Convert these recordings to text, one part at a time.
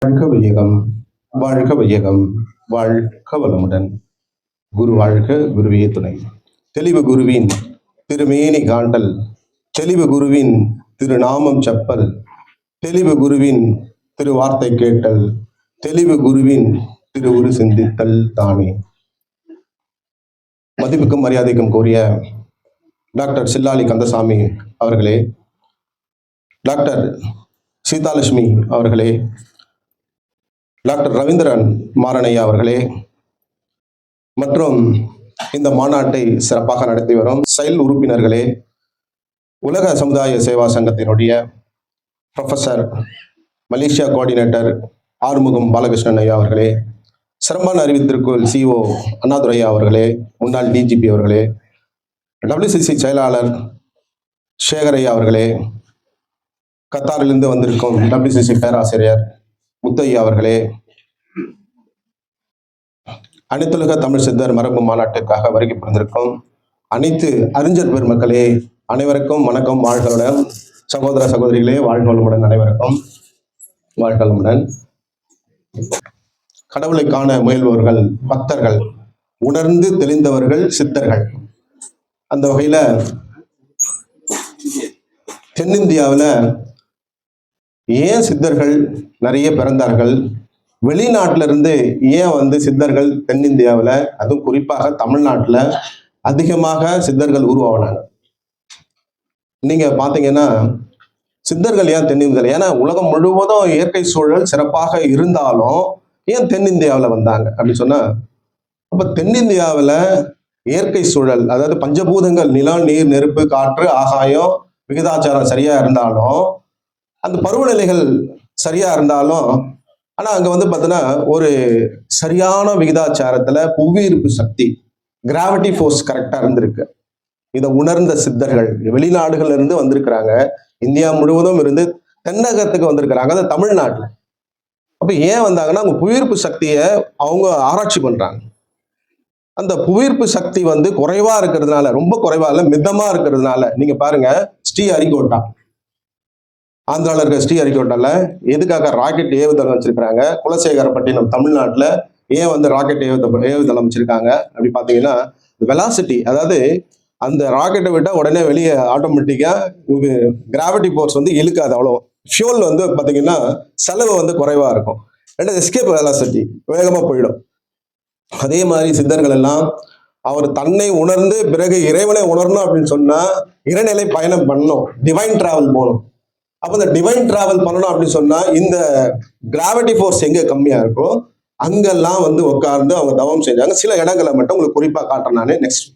வாழ்க வையகம், வாழ்க வையகம், வாழ்க வளமுடன். குரு வாழ்க, குருவே துணை. தெளிவு குருவின் திருமேனி காண்டல், தெளிவு குருவின் திருநாமம் செப்பல், தெளிவு குருவின் திருவார்த்தை கேட்டல், தெளிவு குருவின் திருவுரு சிந்தித்தல் தானே. மதிப்புக்கும் மரியாதைக்கும் கூறிய டாக்டர் சில்லாலி கந்தசாமி அவர்களே, டாக்டர் சீதாலட்சுமி அவர்களே, டாக்டர் ரவீந்திரன் மாரணையா அவர்களே, மற்றும் இந்த மாநாட்டை சிறப்பாக நடத்தி வரும் செயல் உறுப்பினர்களே, உலக சமுதாய சேவா சங்கத்தினுடைய professor Malaysia coordinator Arumugam Balakrishnan ஐயா அவர்களே, சிறப்பான அறிவித்திற்குள் சிஓ அண்ணாதுரையா அவர்களே, முன்னாள் டிஜிபி அவர்களே, WCC செயலாளர் சேகரையா அவர்களே, கத்தாரிலிருந்து வந்திருக்கும் WCC பேராசிரியர் முத்தையா அவர்களே, அனைத்துலக தமிழ் சித்தர் மரபு மாநாட்டுக்காக வருகை புரிந்திருக்கும் அனைத்து அறிஞர் பெருமக்களே, அனைவருக்கும் வணக்கம். வாழ்களுடன் சகோதர சகோதரிகளே, வாழ்களுடன் அனைவருக்கும் வாழ்களுடன். கடவுளை காண முயல்பவர்கள் பக்தர்கள், உணர்ந்து தெளிந்தவர்கள் சித்தர்கள். அந்த வகையில தென்னிந்தியாவில் ஏன் சித்தர்கள் நிறைய பிறந்தார்கள், வெளிநாட்டில இருந்து ஏன் சித்தர்கள் தென்னிந்தியாவில், அதுவும் குறிப்பாக தமிழ்நாட்டில் அதிகமாக சித்தர்கள் உருவாகினாங்க. நீங்க பாத்தீங்கன்னா சித்தர்கள் ஏன் தென்னிந்தியாவில், ஏன்னா உலகம் முழுவதும் இயற்கை சூழல் சிறப்பாக இருந்தாலும் ஏன் தென்னிந்தியாவில் வந்தாங்க அப்படின்னு சொன்னா, அப்ப தென்னிந்தியாவில் இயற்கை சூழல், அதாவது பஞ்சபூதங்கள் நிலம், நீர், நெருப்பு, காற்று, ஆகாயம் விகிதாச்சாரம் சரியா இருந்தாலும், அந்த பருவநிலைகள் சரியா இருந்தாலும், ஆனா அங்க பாத்தீங்கன்னா ஒரு சரியான விகிதாச்சாரத்துல புவியீர்ப்பு சக்தி, கிராவிட்டி ஃபோர்ஸ் கரெக்டா இருந்திருக்கு. இதை உணர்ந்த சித்தர்கள் வெளிநாடுகள்ல இருந்து வந்திருக்கிறாங்க, இந்தியா முழுவதும் இருந்து தென்னகத்துக்கு வந்திருக்கிறாங்க, அது தமிழ்நாட்டுல. அப்ப ஏன் வந்தாங்கன்னா, அவங்க புவியீர்ப்பு சக்தியை அவங்க ஆராய்ச்சி பண்றாங்க. அந்த புவியீர்ப்பு சக்தி குறைவா இருக்கிறதுனால, ரொம்ப குறைவா இல்ல, மிதமா இருக்கிறதுனால, நீங்க பாருங்க ஸ்ரீஹரிகோட்டா, ஆந்திராவில் இருக்க ஸ்ரீஹரிகோட்டால எதுக்காக ராக்கெட் ஏவுதளம் வச்சிருக்கிறாங்க, குலசேகரப்பட்டினம் தமிழ்நாட்டில் ஏன் ராக்கெட் ஏவுதளம் வச்சிருக்காங்க அப்படி பார்த்தீங்கன்னா, வெலாசிட்டி, அதாவது அந்த ராக்கெட்டை விட்டால் உடனே வெளியே ஆட்டோமேட்டிக்கா கிராவிட்டி ஃபோர்ஸ் இழுக்காது, அவ்வளோ ஃபியூல் பார்த்தீங்கன்னா செலவு குறைவா இருக்கும். ரெண்டாவது எஸ்கேப் வெலாசிட்டி, வேகமாக போயிடும். அதே மாதிரி சித்தர்கள் எல்லாம் அவர் தன்னை உணர்ந்து பிறகு இறைவனை உணரணும் அப்படின்னு சொன்னா இறைநிலை பயணம் பண்ணணும், டிவைன் டிராவல் போகணும். அப்போ இந்த டிவைன் டிராவல் பண்ணணும் அப்படின்னு சொன்னா, இந்த கிராவிட்டி ஃபோர்ஸ் எங்க கம்மியா இருக்கோ அங்கெல்லாம் உட்கார்ந்து அவங்க தவம் செஞ்சாங்க. சில இடங்களை மட்டும் உங்களுக்கு குறிப்பா காட்டுறேன் நானே நெக்ஸ்ட்.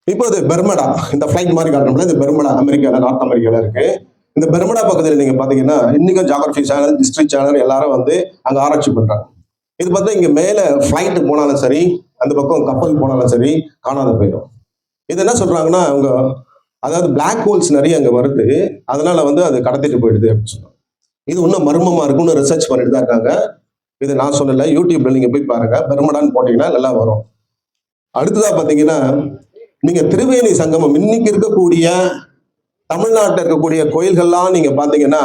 இப்போ இது பெர்மடா, இந்த ஃபிளைட் மாதிரி காட்டணும்ல, இந்த பெர்மடா அமெரிக்கால, நார்த் அமெரிக்கால இருக்கு. இந்த பெர்மடா பக்கத்தில் நீங்க பாத்தீங்கன்னா இன்னைக்கும் ஜியோகிராஃபி சேனல், ஹிஸ்டரி சேனல் எல்லாரும் அங்க ஆராய்ச்சி பண்றாங்க. இது பார்த்தா இங்க மேல ஃபிளைட் போனாலும் சரி, அந்த பக்கம் கப்பல் போனாலும் சரி காணாத போயிடும். இது என்ன சொல்றாங்கன்னா, அவங்க அதாவது பிளாக் ஹோல்ஸ் நிறைய அங்க வருது, அதனால அது கடத்திட்டு போயிடுது அப்படின்னு சொல்றாங்க. இது இன்னும் மர்மமா இருக்குன்னு ரிசர்ச் பண்ணிட்டு தான் இருக்காங்க. இது நான் சொல்லல, யூடியூப்ல நீங்க போய் பாருங்க, பெர்மடான்னு போட்டீங்கன்னா நல்லா வரும். அடுத்ததா பாத்தீங்கன்னா, நீங்க திரிவேணி சங்கமம், இன்னைக்கு இருக்கக்கூடிய தமிழ்நாட்டில் இருக்கக்கூடிய கோயில்கள்லாம் நீங்க பாத்தீங்கன்னா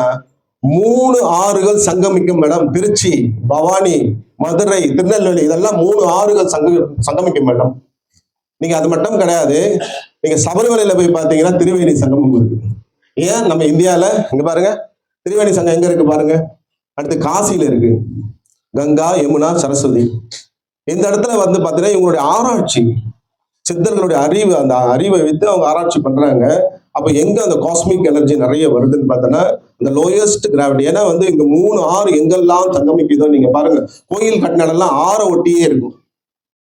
3 ஆறுகள் சங்கமிக்கும் இடம். திருச்சி, பவானி, மதுரை, திருநெல்வேலி, இதெல்லாம் 3 ஆறுகள் சங்கமிக்கும் இடம். நீங்க அது மட்டும் கிடையாது, நீங்க சபரிமலையில போய் பாத்தீங்கன்னா திரிவேணி சங்கமம் இருக்கு. ஏன் நம்ம இந்தியால இங்க பாருங்க, திரிவேணி சங்கம் எங்க இருக்கு பாருங்க. அடுத்து காசியில இருக்கு, கங்கா, யமுனா, சரஸ்வதி. இந்த இடத்துல பாத்தீங்கன்னா இவங்களுடைய ஆராய்ச்சி, சித்தர்களுடைய அறிவு, அந்த அறிவை வைத்து அவங்க ஆராய்ச்சி பண்றாங்க. அப்ப எங்க அந்த காஸ்மிக் எனர்ஜி நிறைய வருதுன்னு பார்த்தோன்னா, இந்த லோயஸ்ட் கிராவிட்டி. ஏன்னா இங்க 3 ஆறு எங்கெல்லாம் சங்கமிக்குதோ நீங்க பாருங்க, கோயில் கட்டினாலெல்லாம் ஆற ஒட்டியே இருக்கும்,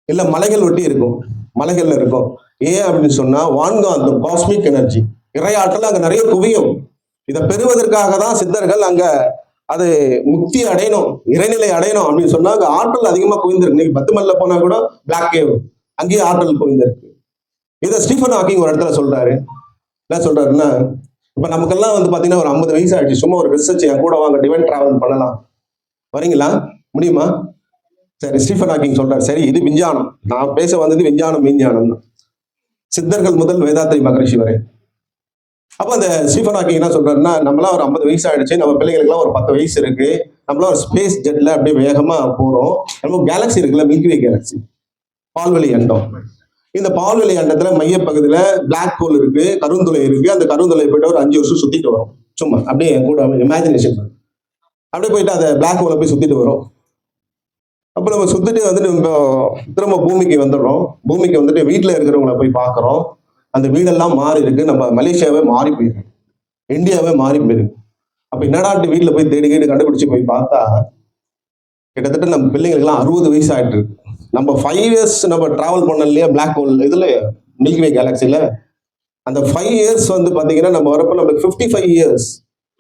இல்ல மலைகள் ஒட்டி இருக்கும், மலைகள்ல இருக்கும். ஏன் அப்படின்னு சொன்னா, வான்காந்தம், காஸ்மிக் எனர்ஜி, இறையாற்றல் அங்க நிறைய குவியும். இதை பெறுவதற்காக தான் சித்தர்கள் அங்க அது முக்தி அடையணும், இறைநிலை அடையணும் அப்படின்னு சொன்னா அங்க ஆற்றல் அதிகமா குவிந்திருக்கு. நீங்க 10 மைல்ல போனா கூட பிளாக் கேவ், அங்கேயே ஆற்றல் குவிந்திருக்கு. இதை ஸ்டீஃபன் ஹாக்கிங் ஒரு இடத்துல சொல்றாரு. என்ன சொல்றாருன்னா, இப்ப நமக்கெல்லாம் பாத்தீங்கன்னா ஒரு 50 வயசு ஆயிடுச்சு, சும்மா ஒரு ரிசர்ச் என் கூட வாங்க, டிவைன் டிராவல் பண்ணலாம், வரீங்களா, முடியுமா? சரி, ஸ்டீஃபன் ஹாக்கிங் சொல்றாரு, சரி இது விஞ்ஞானம், நான் பேச வந்தது விஞ்ஞானம், விஞ்ஞானம் தான், சித்தர்கள் முதல் வேதாத்ரி மகரிஷி வரை. அப்ப அந்த ஸ்டீஃபன் ஹாக்கிங் என்ன சொல்றாருன்னா, நம்மளாம் ஒரு 50 வயசு ஆயிடுச்சு, நம்ம பிள்ளைகளுக்குலாம் ஒரு 10 வயசு இருக்கு, நம்மள ஒரு ஸ்பேஸ் ஜெட்ல அப்படியே வேகமா போறோம். நம்ம கேலக்சி இருக்குல்ல, மில்கிவே கேலக்சி, பால்வெளி அண்டம். இந்த பால்வெளி அண்டத்துல மையப்பகுதியில பிளாக் ஹோல் இருக்கு, கருந்துளை இருக்கு. அந்த கருந்துளை போயிட்டு ஒரு 5 வருஷம் சுத்திட்டு வரும். சும்மா அப்படியே என் கூட இமேஜினேஷன் அப்படியே போயிட்டு அந்த பிளாக் ஹோலை போய் சுத்திட்டு வரும். அப்ப நம்ம சுத்திட்டு வந்துட்டு நம்ம திரும்ப பூமிக்கு வந்துடுறோம். பூமிக்கு வந்துட்டு வீட்டுல இருக்கிறவங்கள போய் பார்க்கிறோம். அந்த வீடெல்லாம் மாறி இருக்கு. நம்ம மலேசியாவே மாறி போயிருக்கு, இந்தியாவே மாறி போயிருக்கு. அப்ப என்னடாட்டு வீட்டுல போய் தேடி கண்டுபிடிச்சு போய் பார்த்தா, கிட்டத்தட்ட நம்ம பிள்ளைங்களுக்குலாம் 60 வயசு ஆயிட்டு இருக்கு. நம்ம 5 இயர்ஸ் நம்ம டிராவல் பண்ண இல்லையா பிளாக் ஹோல் இதுல, மில்கிவே கேலக்சில. அந்த 5 இயர்ஸ் வந்து பாத்தீங்கன்னா நம்ம வரப்ப நமக்கு 55 இயர்ஸ்,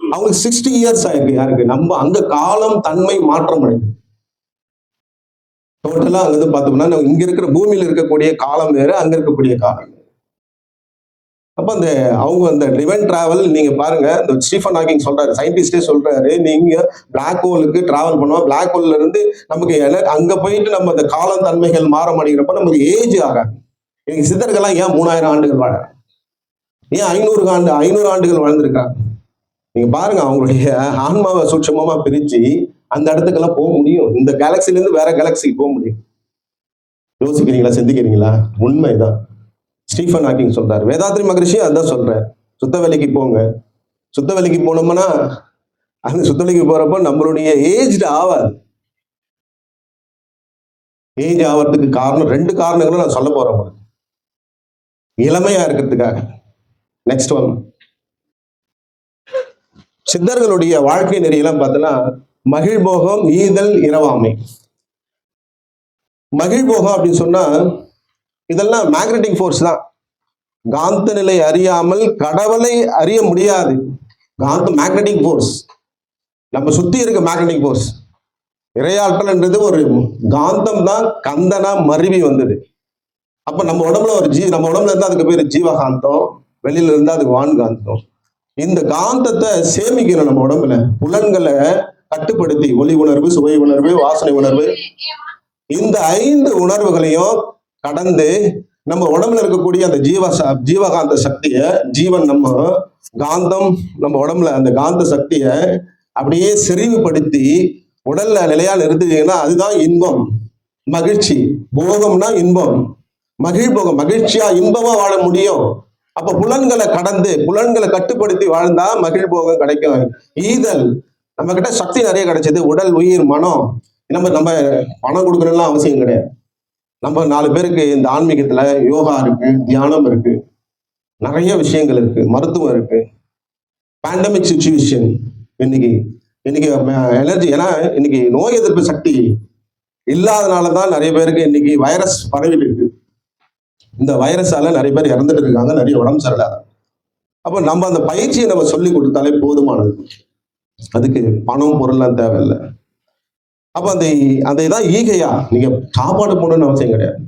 அவங்களுக்கு 60 இயர்ஸ் ஆயிருக்கு. யாருக்கு? நம்ம அங்க காலம் தன்மை மாற்றம் அடையுது. டோட்டலா அங்க வந்து பார்த்தோம்னா இங்க இருக்கிற பூமியில இருக்கக்கூடிய காலம் வேறு, அங்க இருக்கக்கூடிய காலம். அப்ப அந்த அவங்க அந்த டிவைன் டிராவல் நீங்க பாருங்க, இந்த ஸ்டீஃபன் ஹாக்கிங் சொல்றாரு, சயின்டிஸ்டே சொல்றாரு, நீங்க பிளாக் ஹோலுக்கு டிராவல் பண்ணுவோம். பிளாக் ஹோல்ல இருந்து நமக்கு அங்க போயிட்டு நம்ம அந்த காலம் தன்மைகள் மாற மாட்டேங்கிறப்ப நமக்கு ஏஜ் ஆகாது. எனக்கு சித்தர்கள்லாம் ஏன் 3000 ஆண்டுகள் வாழ, ஏன் 500 ஆண்டுகள் வாழ்ந்திருக்காங்க? நீங்க பாருங்க, அவங்களுடைய ஆன்மாவை சூட்சமமா பிரிச்சு அந்த இடத்துக்கெல்லாம் போக முடியும். இந்த கேலக்சில இருந்து வேற கேலக்சிக்கு போக முடியும். யோசிக்கிறீங்களா? சிந்திக்கிறீங்களா? உண்மைதான். ஸ்டீஃபன் ஹாக்கிங் சொல்றாரு, வேதாத்ரி மகரிஷி அதான் சொல்றாரு, சுத்த வேலைக்கு போங்க. சுத்த வேலைக்கு போனோம்னா அந்த சுத்த வேலைக்கு போறப்போ நம்மளுடைய ஏஜ் ஆகாது. ஏஜ் ஆகிறதுக்கு காரணம் 2 காரணங்களும் நான் சொல்ல போறேன். இளமையா இருக்கிறதுக்காக. நெக்ஸ்ட் ஒன், சித்தர்களுடைய வாழ்க்கை நெறியெல்லாம் பார்த்தோன்னா மகிழ்போகம், ஈதல், இரவாமை. மகிழ்போகம் அப்படின்னு சொன்னா இதெல்லாம் மேக்னெட்டிக் ஃபோர்ஸ் தான். காந்த நிலை அறியாமல் கடவுளை அறிய முடியாது. காந்த மேக்னெட்டிக் ஃபோர்ஸ், நம்ம சுத்தி இருக்க மேக்னெட்டிக் ஃபோர்ஸ். இறையாற்றல் என்றது ஒரு காந்தம் தான், கந்தனா மருவி வந்தது. அப்ப நம்ம உடம்புல நம்ம உடம்புல இருந்தா அதுக்கு பேர் ஜீவகாந்தம், வெளியில இருந்தா அதுக்கு வான்காந்தம். இந்த காந்தத்தை சேமிக்கணும் நம்ம உடம்புல. புலன்களை கட்டுப்படுத்தி, ஒளி உணர்வு, சுவை உணர்வு, வாசனை உணர்வு, இந்த 5 உணர்வுகளையும் கடந்து நம்ம உடம்புல இருக்கக்கூடிய அந்த ஜீவகாந்த சக்திய, ஜீவன் நம்ம காந்தம் நம்ம உடம்புல அந்த காந்த சக்திய அப்படியே செறிவுபடுத்தி உடல்ல நிலையா நிறுத்துவீங்கன்னா அதுதான் இன்பம், மகிழ்ச்சி. போகம்னா இன்பம், மகிழ்போகம், மகிழ்ச்சியா இன்பமா வாழ முடியும். அப்ப புலன்களை கடந்து, புலன்களை கட்டுப்படுத்தி வாழ்ந்தா மகிழ்போகம் கிடைக்கும். ஈதல், நம்ம கிட்ட சக்தி நிறைய கிடைச்சது, உடல், உயிர், மனம். நம்ம பணம் கொடுக்கணும்லாம் அவசியம் கிடையாது. நம்ம 4 பேருக்கு இந்த ஆன்மீகத்துல யோகா இருக்கு, தியானம் இருக்கு, நிறைய விஷயங்கள் இருக்கு, மருத்துவம் இருக்கு. பேண்டமிக் சிச்சுவேஷன் இன்னைக்கு எனர்ஜி, ஏன்னா இன்னைக்கு நோய் எதிர்ப்பு சக்தி இல்லாதனாலதான் நிறைய பேருக்கு இன்னைக்கு வைரஸ் பரவிட்டு இருக்கு. இந்த வைரஸால நிறைய பேர் இறந்துட்டு இருக்காங்க, நிறைய உடம்பு சரியில்லாத. அப்ப நம்ம அந்த பயிற்சியை நம்ம சொல்லி கொடுத்தாலே போதுமானது. அதுக்கு பணம் பொருள்லாம் தேவையில்லை. அப்ப அந்த இதான் ஈகையா, நீங்க சாப்பாடு போடணும்னு அவசியம் கிடையாது.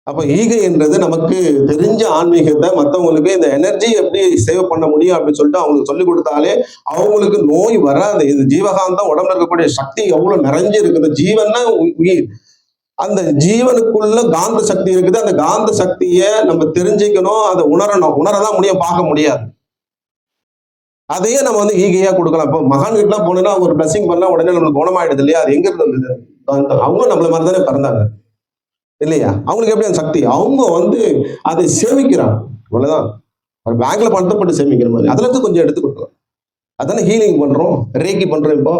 அப்ப ஈகை என்றது நமக்கு தெரிஞ்ச ஆன்மீகத்தை மற்றவங்களுக்கு இந்த எனர்ஜி எப்படி சேவ் பண்ண முடியும் அப்படின்னு சொல்லிட்டு அவங்களுக்கு சொல்லி கொடுத்தாலே அவங்களுக்கு நோய் வராது. இது ஜீவகாந்தம், உடம்புல இருக்கக்கூடிய சக்தி எவ்வளவு நிறைஞ்சு இருக்குது. ஜீவன்னா உயிர், அந்த ஜீவனுக்குள்ள காந்த சக்தி இருக்குது. அந்த காந்த சக்தியை நம்ம தெரிஞ்சுக்கணும், அதை உணரணும். உணரதான் முடியும், பார்க்க முடியாது. அதையே நம்ம வந்து ஈகையா கொடுக்கலாம். இப்போ மகான்கிட்டலாம் போனோம்னா ஒரு பிளஸிங் பண்ணா உடனே நம்மளுக்கு குணமாயிடுது இல்லையா? அது எங்க இருந்து வந்தது? அவங்க நம்மள மாதிரி தானே பிறந்தாங்க இல்லையா? அவங்களுக்கு எப்படி அந்த சக்தி? அவங்க வந்து அதை சேமிக்கிறாங்க, அவ்வளவுதான். ஒரு பேங்க்ல பணத்தை போட்டு சேமிக்கிற மாதிரி அதுல இருந்து கொஞ்சம் எடுத்து கொடுக்கலாம். அதானே ஹீலிங் பண்றோம், ரேக்கி பண்றோம். இப்போ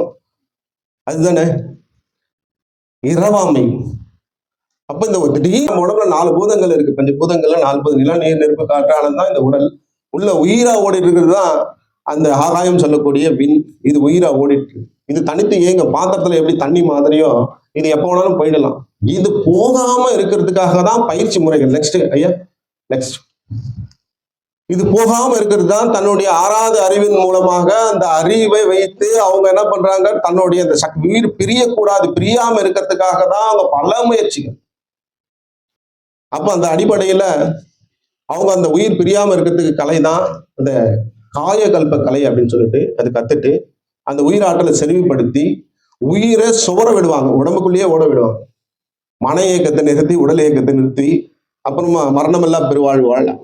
அதுதானே இரவாமை. அப்ப இந்த திடீர் உடம்புல 4 பூதங்கள் இருக்கு, 5 பூதங்கள்ல 4 பூதம், நில, நீர், நெருப்பு, காற்று, ஆனந்தம் தான் இந்த உடல். உள்ள உயிரா ஓடி இருக்கிறது தான் அந்த ஆகாயம் சொல்லக்கூடிய விண். இது உயிரா ஓடிட்டு, இது தனித்து ஏங்க பாத்திரத்துல எப்படி தண்ணி மாதிரியோ இது எப்ப வேணாலும் போயிடலாம். இது போகாம இருக்கிறதுக்காக தான் பயிற்சி முறைகள். நெக்ஸ்ட் ஐயா, நெக்ஸ்ட். இது போகாம இருக்கிறது தான் தன்னுடைய 6வது அறிவின் மூலமாக அந்த அறிவை வைத்து அவங்க என்ன பண்றாங்க, தன்னுடைய அந்த உயிர் பிரியக்கூடாது, பிரியாம இருக்கிறதுக்காக தான் அவங்க பல முயற்சிகள். அப்ப அந்த அடிப்படையில அவங்க அந்த உயிர் பிரியாம இருக்கிறதுக்கு கலை தான் அந்த காயகல்ப கலை அப்படின்னு சொல்லிட்டு அது கத்துட்டு அந்த உயிராற்றலை செறிவுபடுத்தி உயிரை சுவர விடுவாங்க, உடம்புக்குள்ளேயே ஓட விடுவாங்க. மன இயக்கத்தை நிறுத்தி, உடல் இயக்கத்தை நிறுத்தி, அப்புறமா மரணமெல்லாம் பெருவாழ்வு வாழலாம்,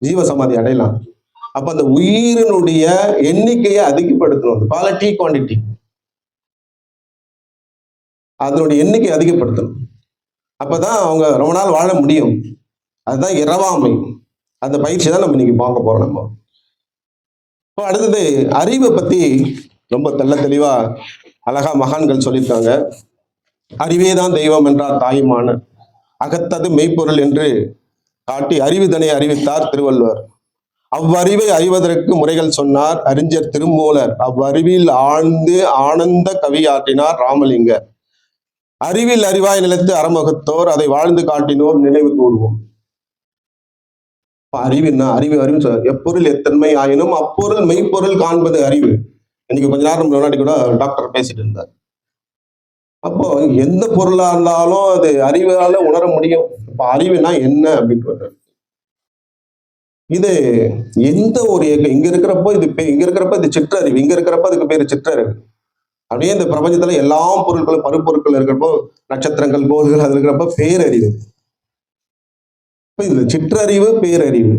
ஜீவ சமாதி அடையலாம். அப்ப அந்த உயிரினுடைய எண்ணிக்கையை அதிகப்படுத்தணும், குவாலிட்டி குவான்டிட்டி. அதனுடைய எண்ணிக்கை அதிகப்படுத்தணும். அப்பதான் அவங்க ரொம்ப நாள் வாழ முடியும். அதுதான் இரவாமை. அந்த பயிற்சி தான் நம்ம இன்னைக்கு பார்க்க போறோம். நம்ம இப்போ அடுத்தது அறிவை பத்தி ரொம்ப தெளிவா அழகா மகான்கள் சொல்லியிருக்காங்க. அறிவே தான் தெய்வம் என்றார் தாயுமான, அகத்தது மெய்ப்பொருள் என்று காட்டி அறிவுதனை அறிவித்தார் திருவள்ளுவர். அவ்வறிவை அறிவதற்கு முறைகள் சொன்னார் அறிஞர் திருமூலர். அவ்வறிவில் ஆழ்ந்து ஆனந்த கவியாற்றினார் ராமலிங்கர். அறிவில் அறிவாய் நிலைத்து அறமுகத்தோர் அதை வாழ்ந்து காட்டினோர் நினைவு கூறுவோம். அறிவுன்னா அறிவு அறிவு எப்பொருள் எத்தன்மை ஆயினும் அப்பொருள் மெய்ப்பொருள் காண்பது அறிவு. இன்னைக்கு கொஞ்ச நேரம் முன்னாடி கூட டாக்டர் பேசிட்டு இருந்தார். அப்போ எந்த பொருளா இருந்தாலும் அது அறிவால உணர முடியும். இப்ப அறிவுனா என்ன அப்படின்ட்டு இது எந்த ஒரு இங்க இருக்கிறப்போ இங்க இருக்கிறப்ப இது சிற்றறிவு, இங்க இருக்கிறப்ப அதுக்கு பேரு சிற்றறிவு. அப்படியே இந்த பிரபஞ்சத்துல எல்லா பொருட்களும் பருப்பொருட்கள் இருக்கிறப்போ நட்சத்திரங்கள் கோள்கள் அது இருக்கிறப்ப பேரறிவு. இப்ப இந்த சிற்றறிவு பேரறிவு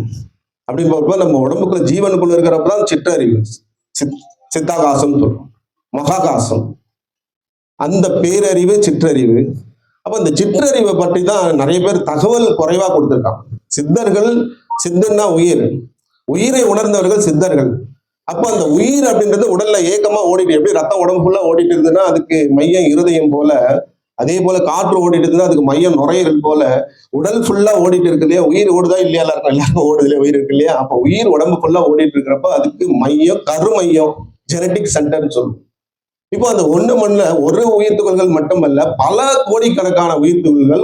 அப்படின்னு பார்ப்போம். நம்ம உடம்புக்குள்ள ஜீவனுக்குள்ள இருக்கிறப்பதான் சிற்றறிவு, சித்தாகாசம் சொல்லும், மகாகாசம். அந்த பேரறிவு சிற்றறிவு. அப்ப இந்த சிற்றறிவை பற்றி தான் நிறைய பேர் தகவல் குறைவா கொடுத்திருக்காங்க. சித்தர்கள், சித்தன்னா உயிர், உயிரை உணர்ந்தவர்கள் சித்தர்கள். அப்ப அந்த உயிர் அப்படின்றது உடல்ல ஏக்கமா ஓடிட்டு, எப்படி ரத்தம் உடம்பு ஃபுல்லா ஓடிட்டு இருந்ததுன்னா அதுக்கு மையம் இருதயம் போல, அதே போல காற்று ஓடிட்டு இருந்தா அதுக்கு மையம் நுரையீரல் போல, உடல் ஃபுல்லா ஓடிட்டு இருக்கு இல்லையா? உயிர் ஓடுதா இல்லையா? எல்லாருக்கும் ஓடுது இல்லையா? உயிர் இருக்கு இல்லையா? அப்ப உயிர் உடம்பு ஃபுல்லா ஓடிட்டு இருக்கிறப்ப அதுக்கு மையம் கருமையம், ஜெனட்டிக் சென்டர்னு சொல்லும். இப்போ அந்த ஒண்ணு மண்ணுல ஒரு உயிர் துகள்கள் மட்டுமல்ல, பல கோடிக்கணக்கான உயிர் துகள்கள்,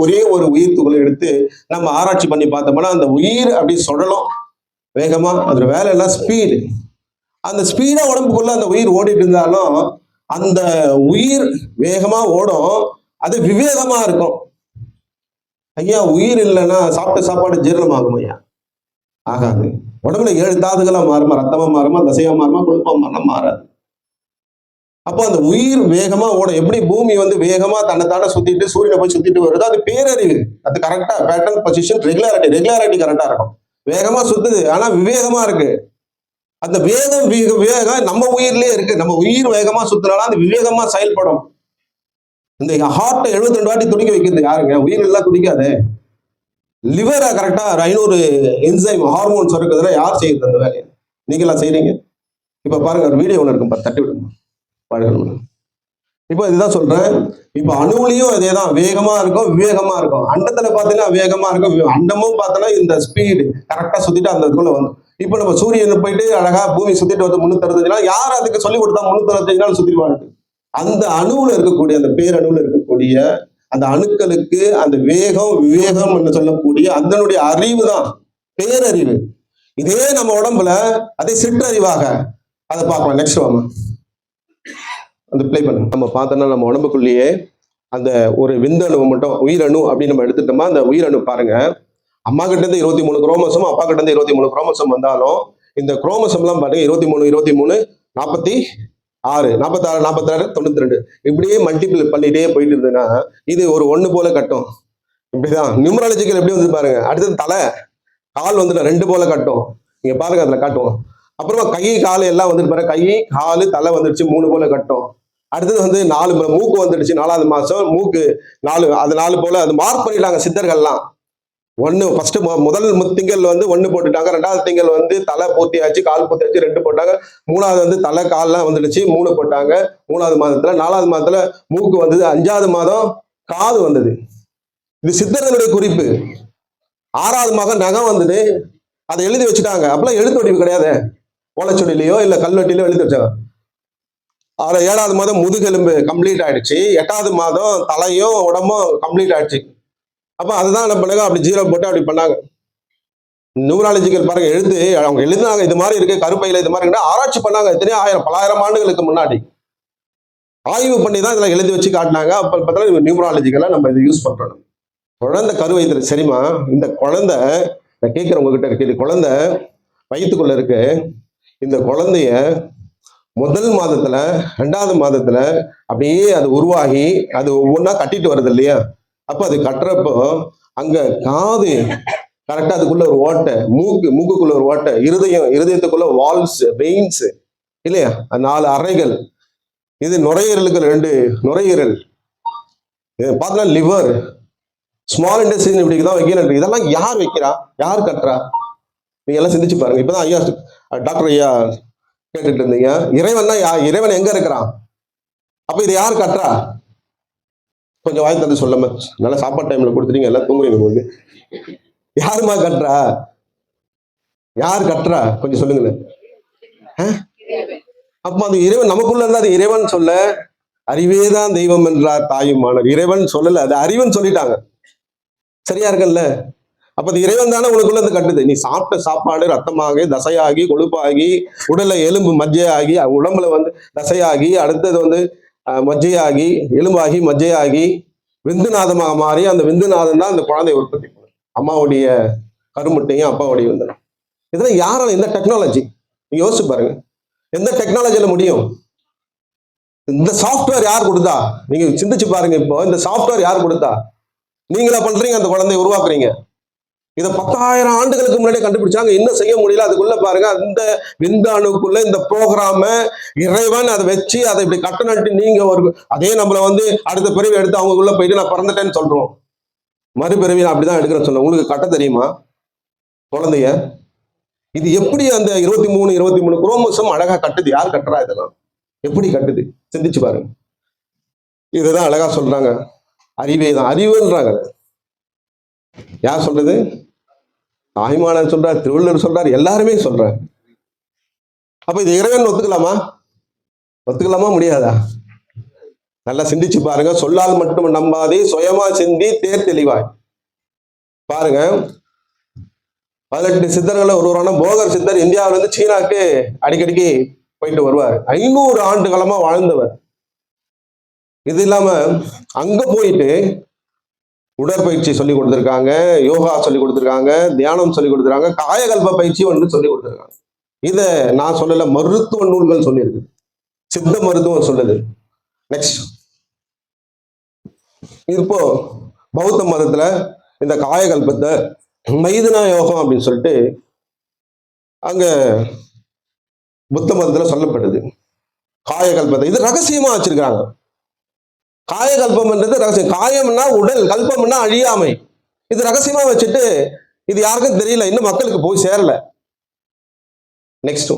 ஒரே ஒரு உயிர் துகளை எடுத்து நம்ம ஆராய்ச்சி பண்ணி பார்த்தோம்னா அந்த உயிர் அப்படி சுழலும் வேகமா. அதோட வேலை எல்லாம் ஸ்பீடு. அந்த ஸ்பீடா உடம்புக்குள்ள அந்த உயிர் ஓடிட்டு இருந்தாலும் அந்த உயிர் வேகமா ஓடும், அது விவேகமா இருக்கும். ஐயா உயிர் இல்லைன்னா சாப்பிட்ட சாப்பாடு ஜீரணம் ஆகும் ஐயா? ஆகாது. உடம்புல 7 தாதுகளா மாறுமா? ரத்தமா மாறுமா? தசையா மாறுமா? கொழுப்பா மாறுமா? மாறாது. அப்போ அந்த உயிர் வேகமா ஓடும். எப்படி பூமி வேகமா தன்னைத்தானே சுத்திட்டு சூரியனை போய் சுத்திட்டு வருது, அது பேரறிவு. அது கரெக்டா பேட்டர்ன், பொசிஷன், ரெகுலாரிட்டி கரெக்டா இருக்கும். வேகமா சுத்துது, ஆனா விவேகமா இருக்கு. அந்த வேகம் நம்ம உயிர்லயே இருக்கு. நம்ம உயிர் வேகமா சுத்தினாலும் அது விவேகமா செயல்படும். இந்த ஹார்ட்டை 72 வாட்டி துடிக்க வைக்கிறது யாருங்க? உயிர் எல்லாம் துடிக்காது. லிவரை கரெக்டா 500 என்சைம் ஹார்மோன்ஸ் இருக்குதுன்னா யார் செய்யுது அந்த வேலையை? நீங்களா செய்றீங்க? இப்ப பாருங்க, ஒரு வீடியோ ஒன்று இருக்கும், தட்டி விடுங்க. இப்போ இதுதான் சொல்றேன். இப்ப அணுவிலையும் அதேதான், வேகமா இருக்கும் விவேகமா இருக்கும். அண்டத்துல பாத்தீங்கன்னா வேகமா இருக்கும், அண்டமும் பார்த்தோன்னா இந்த ஸ்பீடு கரெக்டா சுத்திட்டு அந்த இதுக்குள்ள வந்து. இப்ப நம்ம சூரியன் போயிட்டு அழகா பூமி சுத்திட்டு வந்து 365 நாள், யார் அதுக்கு சொல்லி கொடுத்தா 365 நாள் சுத்திடுவாங்க? அந்த அணுவுல இருக்கக்கூடிய, அந்த பேரணுவுல இருக்கக்கூடிய அந்த அணுக்களுக்கு அந்த வேகம் விவேகம் என்று சொல்லக்கூடிய அதனுடைய அறிவு தான் பேரறிவு. இதே நம்ம உடம்புல அதே சிற்றறிவாக அதை பார்க்கலாம். நெக்ஸ்ட் வாங்க, அந்த பிளே பண்ணுங்க. நம்ம பார்த்தோம்னா நம்ம உடம்புக்குள்ளேயே அந்த ஒரு விந்தணு மட்டும், உயிரணு அப்படின்னு நம்ம எடுத்துட்டோமா, அந்த உயிரணு பாருங்க, அம்மா கிட்ட இருந்து 23 குரோமோசோம், அப்பா கிட்ட இருந்து 23 குரோமோசோம் வந்தாலும் இந்த குரோமோசோம் எல்லாம் பாருங்க 23 46 46 46 92 இப்படியே மல்டிபிள் பண்ணிட்டே போயிட்டு இருந்ததுன்னா இது ஒரு ஒண்ணு போல கட்டும். இப்படிதான் நியூமராலஜிக்கல் எப்படி வந்து பாருங்க. அடுத்தது தலை கால் 2 போல கட்டும். நீங்க பாருங்க, அதுல காட்டுவோம். அப்புறமா கை கால் எல்லாம் வந்துட்டு பாருங்க, கை காலு தலை வந்துடுச்சு 3 போல கட்டும். அடுத்தது 4 மூக்கு வந்துடுச்சு, 4வது மாசம் மூக்கு 4, அது 4 போல அது மார்க் பண்ணிட்டாங்க சித்தர்கள்லாம். ஃபர்ஸ்ட் முதல் திங்கள் 1 போட்டுட்டாங்க, 2வது திங்கள் தலை பூர்த்தியாச்சு, கால் பூர்த்தியாச்சு 2 போட்டாங்க, 3வது தலை கால்லாம் வந்துடுச்சு 3 போட்டாங்க 3வது மாதத்துல, 4வது மாதத்துல மூக்கு வந்தது, 5வது மாதம் காது வந்தது. இது சித்தர்களுடைய குறிப்பு. 6வது மாதம் நகம் வந்தது, அதை எழுதி வச்சுட்டாங்க. அப்பெல்லாம் எழுத்து வடிவு கிடையாது, ஓலைச்சுவடியிலையோ இல்ல கல்வெட்டிலையோ எழுதி வச்சாங்க. 7வது மாதம் முதுகெலும்பு கம்ப்ளீட் ஆயிடுச்சு, 8வது மாதம் தலையும் உடம்பும் கம்ப்ளீட் ஆயிடுச்சு. அப்ப அதுதான் என்ன பண்ணுங்க, அப்படி 0 போட்டு அப்படி பண்ணாங்க. நியூமராலஜிக்கல் பாருங்க, எழுத்து அவங்க எழுதினாங்க, இது மாதிரி இருக்கு கருப்பையில இது மாதிரி இருக்குன்னா ஆராய்ச்சி பண்ணாங்க. எத்தனையோ பலாயிரம் ஆண்டுகளுக்கு முன்னாடி ஆய்வு பண்ணி தான் இதெல்லாம் எழுதி வச்சு காட்டினாங்க. அப்ப பார்த்தா நியூமராலஜிக்கலா நம்ம இதை யூஸ் பண்றோம். குழந்தை கருவயத்துல, சரிம்மா இந்த குழந்தை, நான் கேட்கிறேன் உங்ககிட்ட இருக்கு, குழந்தை வயிற்றுக்குள்ள இருக்கு. இந்த குழந்தைய முதல் மாதத்துல 2வது மாதத்துல அப்படியே அது உருவாகி அது ஒவ்வொன்றா கட்டிட்டு வருது இல்லையா? அப்ப அது கட்டுறப்போ அங்க காது கரெக்டா, அதுக்குள்ள ஒரு ஓட்டை, மூக்குக்குள்ள ஒரு ஓட்டை, இருதயத்துக்குள்ள வால்ஸ், வெயின்ஸ் இல்லையா, 4 அறைகள். இது நுரையீரலுக்கு 2 நுரையீரல், பார்த்தா லிவர், ஸ்மால் இண்டஸ்ட்ரீஸ் இப்படி தான் வைக்கணும். இதெல்லாம் யார் வைக்கிறா? யார் கட்டுறா? நீங்க எல்லாம் சிந்திச்சு பாருங்க. இப்பதான் ஐயா டாக்டர் ஐயா கேட்டுட்டு இருந்தீங்க, இறைவன் இறைவன் எங்க இருக்கிறான்? அப்ப இது யார் கட்டுறா? கொஞ்சம் வாய் தந்து சொல்லாம, நல்லா சாப்பாடு டைம்ல கொடுத்துட்டீங்க, எல்லாம் தூங்குறீங்க போது. யாருமா கட்டுறா? யார் கட்டுறா? கொஞ்சம் சொல்லுங்களேன். அப்ப அது இறைவன் நமக்குள்ள இருந்தா அது இறைவன் சொல்ல, அறிவேதான் தெய்வம் என்றார் தாயுமானவர். இறைவன் சொல்லல, அது அறிவன் சொல்லிட்டாங்க. சரியா இருக்கல்ல? அப்ப அது இறைவன் தானே உனக்குள்ள இருந்து கட்டுது. நீ சாப்பிட்ட சாப்பாடு ரத்தமாகி, தசையாகி, கொழுப்பாகி, உடல்ல எலும்பு மஜ்ஜையாகி, உடம்புல தசையாகி, அடுத்தது மஜ்ஜையாகி, எலும்பாகி, மஜ்ஜையாகி, விந்துநாதமாக மாறி, அந்த விந்துநாதம் தான் அந்த குழந்தைய உற்பத்தி பண்ணும். அம்மாவுடைய கருமுட்டையும் அப்பாவுடைய விந்தனம். இதெல்லாம் யாரால? இந்த டெக்னாலஜி நீங்க யோசிச்சு பாருங்க. எந்த டெக்னாலஜியில முடியும்? இந்த சாஃப்ட்வேர் யார் கொடுத்தா? நீங்க சிந்திச்சு பாருங்க. இப்போ இந்த சாஃப்ட்வேர் யார் கொடுத்தா? நீங்களா பண்றீங்க, அந்த குழந்தைய உருவாக்குறீங்க. இதை 10,000 ஆண்டுகளுக்கு முன்னாடியே கண்டுபிடிச்சாங்க. இன்னும் செய்ய முடியல. அதுக்குள்ள பாருங்க, அந்த விந்தாணுக்குள்ள இந்த ப்ரோக்ராம இறைவன் அதை வச்சு அதை இப்படி கட்டணட்டு நீங்க அதே நம்மள அடுத்த பிறவி எடுத்து அவங்களுக்குள்ள போயிட்டு நான் பிறந்துட்டேன்னு சொல்றோம். மறுபிறவி நான் அப்படிதான் எடுக்கிறேன்னு சொன்னேன். உங்களுக்கு கட்ட தெரியுமா குழந்தைய? இது எப்படி அந்த 23 குரோமோசோம் அழகா கட்டுது? யார் கட்டுறா? இதெல்லாம் எப்படி கட்டுது? சிந்திச்சு பாருங்க. இதுதான் அழகா சொல்றாங்க, அறிவே தான் அறிவுன்றாங்க. யார் சொல்றது? தாய்மானவர் சொல்றார், திருவள்ளுவர் சொல்றார், எல்லாருமே சொல்றாரு. அப்ப இது இறைவன் ஒத்துக்கலாமா? ஒத்துக்கலாமா? முடியாதா? நல்லா சிந்திச்சு பாருங்க. சொல்லால் மட்டும் நம்பாதே, சுயமா சிந்தி தேர் தெளிவாய். பாருங்க, 18 சித்தர்கள் ஒருவரான போகர் சித்தர் இந்தியாவில சீனாக்கு அடிக்கடிக்கு போயிட்டு வருவார். 500 ஆண்டு காலமா வாழ்ந்தவர். இது இல்லாம அங்க போயிட்டு உடற்பயிற்சி சொல்லி கொடுத்துருக்காங்க, யோகா சொல்லி கொடுத்துருக்காங்க, தியானம் சொல்லி கொடுத்துருக்காங்க, காயகல்ப பயிற்சி சொல்லி கொடுத்துருக்காங்க. இத நான் சொல்லல, மருத்துவ நூல்கள் சொல்லியிருக்கு, சித்த மருத்துவம் சொல்லுது. நெக்ஸ்ட், இப்போ பௌத்த மதத்துல இந்த காயகல்பத்தை மைதுனா யோகம் அப்படின்னு சொல்லிட்டு அங்க புத்த மதத்துல சொல்லப்படுது. காயகல்பத்தை இது ரகசியமா வச்சிருக்காங்க. காயகல்பம்ன்றது ரகசியம். காயம்னா உடல், கல்பம்னா அழியாமை. இது ரகசியமா வச்சுட்டு இது யாருக்கும் தெரியல, இன்னும் மக்களுக்கு போய் சேரல. நெக்ஸ்ட்,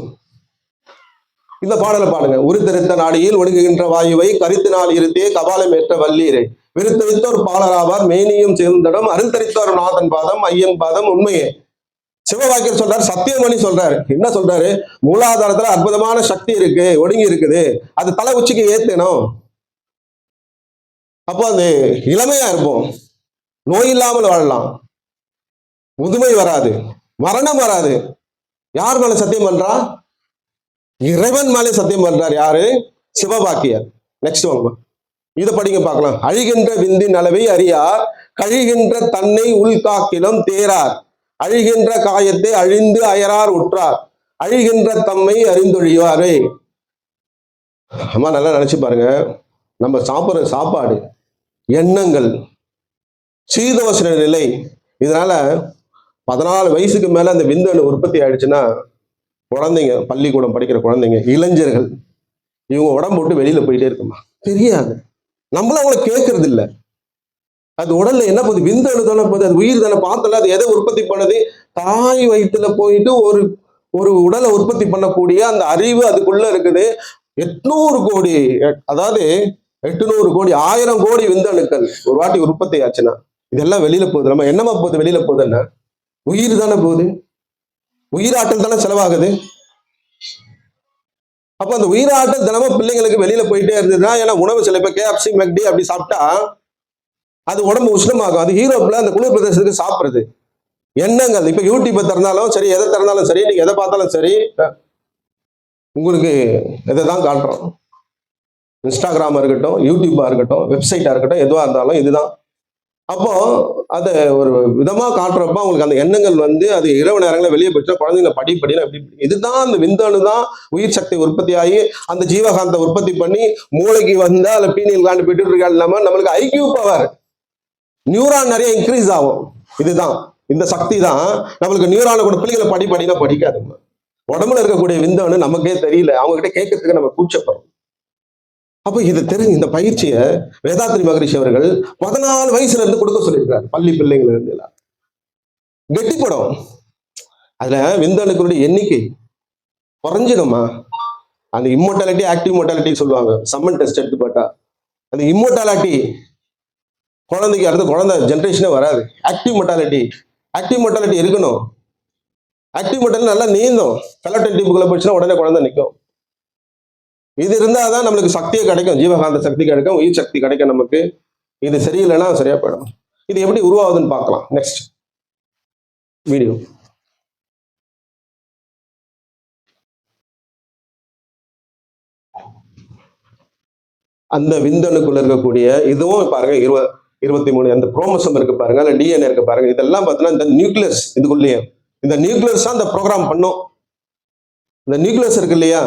இந்த பாடலை பாடுங்க. உருத்தெரித்த நாடியில் ஒடுங்குகின்ற வாயுவை கரித்தினால் இருத்தே கபாலம் ஏற்ற வல்லீரை விருத்தரித்தோர் பாலராவார் மேனியும் சேர்ந்தடம் அருள் தரித்தோர் நாதன் பாதம் ஐயன் பாதம் உண்மையே. சிவவாக்கியர் சொல்றாரு, சத்தியமணி சொல்றாரு. என்ன சொல்றாரு? மூலாதாரத்துல அற்புதமான சக்தி இருக்கு, ஒடுங்கி இருக்குது, அது தலை உச்சிக்கு ஏத்தணும். அப்போ அது இளமையா இருப்போம், நோய் இல்லாமல் வாழலாம், முதுமை வராது, மரணம் வராது. யார் மேல சத்தியம் பண்றா? இறைவன் மேலே சத்தியம் பண்றார். யாரு? சிவவாக்கியர். நெக்ஸ்ட் வாங்க, இதை படிங்க பார்க்கலாம். அழிகின்ற விந்தின் அளவை அறியார், கழிகின்ற தன்னை உள்காக்கிலும் தேரார், அழிகின்ற காயத்தை அழிந்து அயரார் உற்றார், அழிகின்ற தம்மை அறிந்தொழிவாரே. அம்மா நல்லா நினைச்சு பாருங்க. நம்ம சாப்பிட்ற சாப்பாடு, எண்ணங்கள், சீதோஷ்ண நிலை, இதனால 14 வயசுக்கு மேல அந்த விந்தணு உற்பத்தி ஆயிடுச்சுன்னா குழந்தைங்க, பள்ளிக்கூடம் படிக்கிற குழந்தைங்க, இளைஞர்கள், இவங்க உடம்பு விட்டு வெளியில போயிட்டே இருக்குமா? தெரியாது. நம்மளும் அவங்கள கேட்கறது இல்லை. அது உடல்ல என்ன போகுது? விந்தணு தானே போகுது, அது உயிர் தானே. பார்த்தல அது எதை உற்பத்தி பண்ணுது? தாய் வயிற்றுல போயிட்டு ஒரு உடலை உற்பத்தி பண்ணக்கூடிய அந்த அறிவு அதுக்குள்ள இருக்குது. 800 கோடி, அதாவது 800 கோடி, 1000 கோடி விந்தணுக்கள் ஒரு வாட்டி உற்பத்தி ஆச்சுன்னா இதெல்லாம் வெளியில போகுது. நம்ம என்னமா போகுது? வெளியில போகுதுன்னா உயிர் தானே போகுது, உயிராற்றல் தானே செலவாகுது. அப்ப அந்த உயிராற்றல் தினமும் பிள்ளைங்களுக்கு வெளியில போயிட்டே இருந்ததுன்னா, ஏன்னா உணவு சில பேர் KFC மெக்டி அப்படி சாப்பிட்டா அது உடம்பு உஷ்ணமாகும். அது யூரோப்ல அந்த குளிர் பிரதேசத்துக்கு சாப்பிடுறது. எண்ணங்கள், இப்ப யூடியூப்பை திறந்தாலும் சரி, எதை திறந்தாலும் சரி, நீங்க எதை பார்த்தாலும் சரி, உங்களுக்கு எதை தான் காட்டுறோம். இன்ஸ்டாகிராமா இருக்கட்டும், யூடியூபா இருக்கட்டும், வெப்சைட்டா இருக்கட்டும், எதுவா இருந்தாலும் இதுதான். அப்போ அதை ஒரு விதமா காட்டுறப்ப அவங்களுக்கு அந்த எண்ணங்கள் அது இரவு நேரங்களில் வெளியே போயிட்டு குழந்தைங்க படிப்படினா எப்படி, இதுதான் அந்த விந்தணு தான் உயிர் சக்தி உற்பத்தி ஆகி அந்த ஜீவகாந்த உற்பத்தி பண்ணி மூளைக்கு அதுல பீனியல் காண்டு பிட்யூட்டரி இல்லாம நம்மளுக்கு ஐக்கியூ பவர், நியூரான் நிறைய இன்க்ரீஸ் ஆகும். இதுதான் இந்த சக்தி தான் நம்மளுக்கு நியூரான கூட. பிள்ளைகளை படிப்படினா படிக்காது. உடம்புல இருக்கக்கூடிய விந்தணு நமக்கே தெரியல, அவங்க கிட்ட கேட்கறதுக்கு நம்ம கூச்சப்படுறோம். அப்ப இது தெரிஞ்சு இந்த பயிற்சியை வேதாத்ரி மகரிஷி அவர்கள் 14 வயசுல இருந்து கொடுக்க சொல்லியிருக்காரு. பள்ளி பிள்ளைகள் இருந்து எல்லாம் கெட்டிப்படும். அதுல விந்தணுக்களுடைய எண்ணிக்கை குறைஞ்சிடுமா? அந்த இம்மோர்டாலிட்டி ஆக்டிவ் மோர்டாலிட்டி சொல்லுவாங்க. சம்மன் டெஸ்ட் எடுத்து பார்த்தா அந்த இம்மோர்டாலிட்டி குழந்தைக்கு அடுத்த குழந்தை ஜென்ரேஷனே வராது. ஆக்டிவ் மோர்டாலிட்டி இருக்கணும். ஆக்டிவ் மோர்டாலிட்டி நல்லா நீந்தும். ஃபெலோட்டன் டியூபுக்குள்ள போயிடுச்சுன்னா உடனே குழந்தை நிற்கும். இது இருந்தாதான் நம்மளுக்கு சக்தியே கிடைக்கும். ஜீவகாந்த சக்தி கிடைக்கும், உயிர் சக்தி கிடைக்கும் நமக்கு. இது சரியில்லைன்னா சரியா போயிடும். இது எப்படி உருவாகுதுன்னு பார்க்கலாம் நெக்ஸ்ட் வீடியோ. அந்த விந்தணுக்குள்ள இருக்கக்கூடிய இதுவும் பாருங்க 23 அந்த குரோமோசோம் இருக்கு பாருங்க, அல்ல டிஎன்ஏ இருக்கு பாருங்க. இதெல்லாம் பார்த்தீங்கன்னா இந்த நியூக்ளியஸ் இதுக்குள்ளேயே இந்த நியூக்ளியஸ் தான் இந்த ப்ரோக்ராம் பண்ணும். இந்த நியூக்ளியஸ் இருக்கு இல்லையா,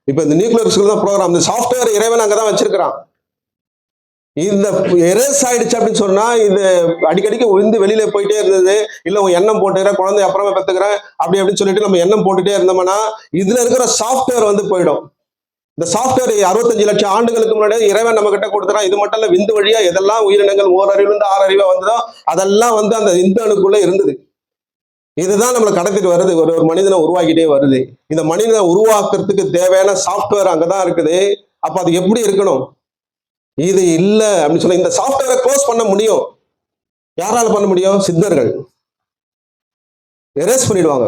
இப்ப இந்த நியூக்ளியஸ்க்கு தான் ப்ரோக்ராம். இந்த சாஃப்ட்வேர் இறைவன் அங்கதான் வச்சிருக்கிறான். இந்த எரேஸ் ஆயிடுச்சு அப்படின்னு சொன்னா இது அடிக்கடிக்கு விந்து வெளியில போயிட்டே இருந்தது. இல்ல உங்க எண்ணம் போட்டுக்கிறேன், குழந்தை அப்புறமா பெற்றுக்கிறேன் அப்படி அப்படின்னு சொல்லிட்டு நம்ம எண்ணம் போட்டுட்டே இருந்தோம்னா இதுல இருக்கிற சாஃப்ட்வேர் வந்து போயிடும். இந்த சாஃப்ட்வேர் 65 லட்சம் ஆண்டுகளுக்கு முன்னாடி இறைவன் நம்ம கிட்ட கொடுத்துறான். இது மட்டும் இல்ல, விந்து வழியா எதெல்லாம் உயிரினங்கள் ஓரறிவிலிருந்து 6 அறிவா வந்ததோ அதெல்லாம் வந்து அந்த விந்து அணுக்குள்ள இருந்தது. இதுதான் நம்மளை கடத்திட்டு வருது, ஒரு மனிதனை உருவாக்கிட்டே வருது. இந்த மனிதனை உருவாக்குறதுக்கு தேவையான சாஃப்ட்வேர் அங்கதான் இருக்குது. அப்ப அது எப்படி இருக்கணும்? இது இல்ல அப்படின்னு சொன்னா இந்த சாஃப்ட்வேரை க்ளோஸ் பண்ண முடியும். யாரால பண்ண முடியும்? சித்தர்கள் எரேஸ் பண்ணிடுவாங்க.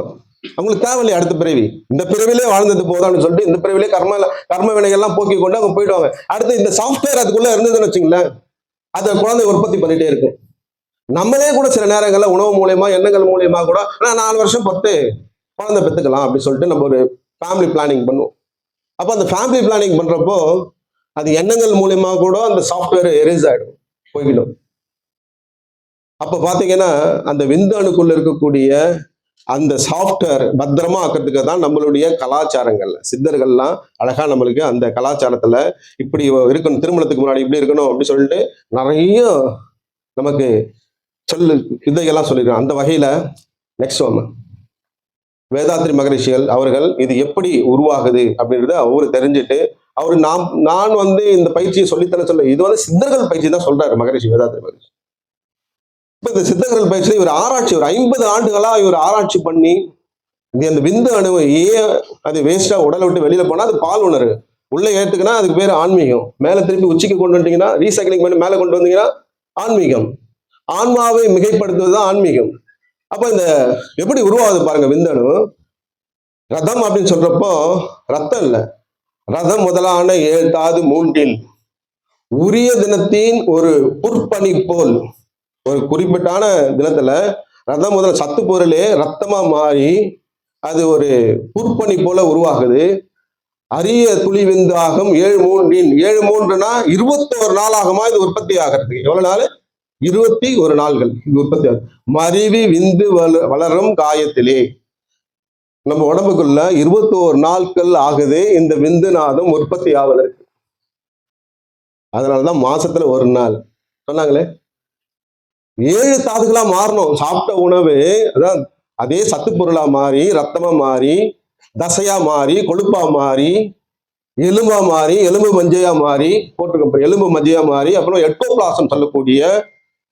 அவங்களுக்கு தேவையில்லை அடுத்த பிறவி. இந்த பிறவிலே வாழ்ந்தது போதான்னு சொல்லிட்டு இந்த பிறவிலே கர்ம வினைகள்லாம் போக்கி கொண்டு அவங்க போயிடுவாங்க. அடுத்து இந்த சாஃப்ட்வேர் அதுக்குள்ள இருந்ததுன்னு வச்சுங்களேன், அதை குழந்தை உற்பத்தி பண்ணிட்டே இருக்கு. நம்மளே கூட சில நேரங்கள்ல உணவு மூலியமா எண்ணங்கள் மூலியமா கூட 4 வருஷம் 10 குழந்தை பெற்றுக்கலாம் அப்படின்னு சொல்லிட்டு நம்ம ஒரு ஃபேமிலி பிளானிங் பண்ணுவோம். அப்போ அந்த ஃபேமிலி பிளானிங் பண்றப்போ அது எண்ணங்கள் மூலியமா கூட அந்த சாஃப்ட்வேர் எரேஸ் ஆயிடும், போய்கிடும். அப்ப பாத்தீங்கன்னா அந்த விந்து அணுக்குள்ள இருக்கக்கூடிய அந்த சாஃப்ட்வேர் பத்திரமா ஆக்கிறதுக்கு தான் நம்மளுடைய கலாச்சாரங்கள்ல சித்தர்கள்லாம் அழகா நம்மளுக்கு அந்த கலாச்சாரத்துல இப்படி இருக்கணும், திருமணத்துக்கு முன்னாடி இப்படி இருக்கணும் அப்படின்னு சொல்லிட்டு நிறைய நமக்கு விதைகள்லாம் சொல்லியிருக்காங்க. அந்த வகையில நெக்ஸ்ட் ஒன்று வேதாத்ரி மகரிஷிகள் அவர்கள் இது எப்படி உருவாகுது அப்படின்றத அவரு தெரிஞ்சுட்டு அவரு நான் வந்து இந்த பயிற்சியை சொல்லித்தர சொல்ல இது வந்து சித்தர்கள் பயிற்சி தான் சொல்றாரு மகரிஷி, வேதாத்ரி மகரிஷி. இப்ப இந்த சித்தர்கள் பயிற்சியில இவர் ஆராய்ச்சி ஒரு 50 ஆண்டுகளா இவர் ஆராய்ச்சி பண்ணி அந்த விந்து அணுவை ஏன் அது வேஸ்டா உடலை விட்டு வெளியில போனா அது பால் உணர்வு உள்ள ஏத்துக்குன்னா அதுக்கு பேர் ஆன்மீகம். மேல திருப்பி உச்சிக்கு கொண்டு வந்துட்டீங்கன்னா ரீசைக்கிளிங் பண்ணி மேல கொண்டு வந்தீங்கன்னா ஆன்மீகம். ஆன்மாவை மிகைப்படுத்துவதுதான் ஆன்மீகம். அப்ப இந்த எப்படி உருவாகுது பாருங்க விந்தணு. ரதம் அப்படின்னு சொல்றப்போ ரத்தம் இல்ல, ரதம் முதலான 7 தாது 3 உரிய தினத்தின் ஒரு புற்பணி போல் ஒரு குறிப்பிட்டான தினத்துல ரதம் முதல்ல சத்து பொருளே ரத்தமா மாறி அது ஒரு புற்பணி போல உருவாகுது. அரிய துளி விந்தாகம் 7 21 நாளாகமா இது உற்பத்தி ஆகிறதுக்கு எவ்வளவு நாள்? 21 நாள்கள் இது உற்பத்தி ஆகும். மருவி விந்து வளரும் காயத்திலே நம்ம உடம்புக்குள்ள 21 நாட்கள் ஆகுது இந்த விந்துநாதம் உற்பத்தி ஆவதற்கு. அதனாலதான் மாசத்துல 1 நாள் சொன்னாங்களே 7 தாதுகளா மாறணும். சாப்பிட்ட உணவு அதான் அதே சத்து பொருளா மாறி ரத்தமா மாறி தசையா மாறி கொழுப்பா மாறி எலும்பா மாறி எலும்பு மஞ்சையா மாறி போட்டிருக்க எலும்பு மஞ்சையா மாறி அப்புறம் எக்டோபிளாசம் சொல்லக்கூடிய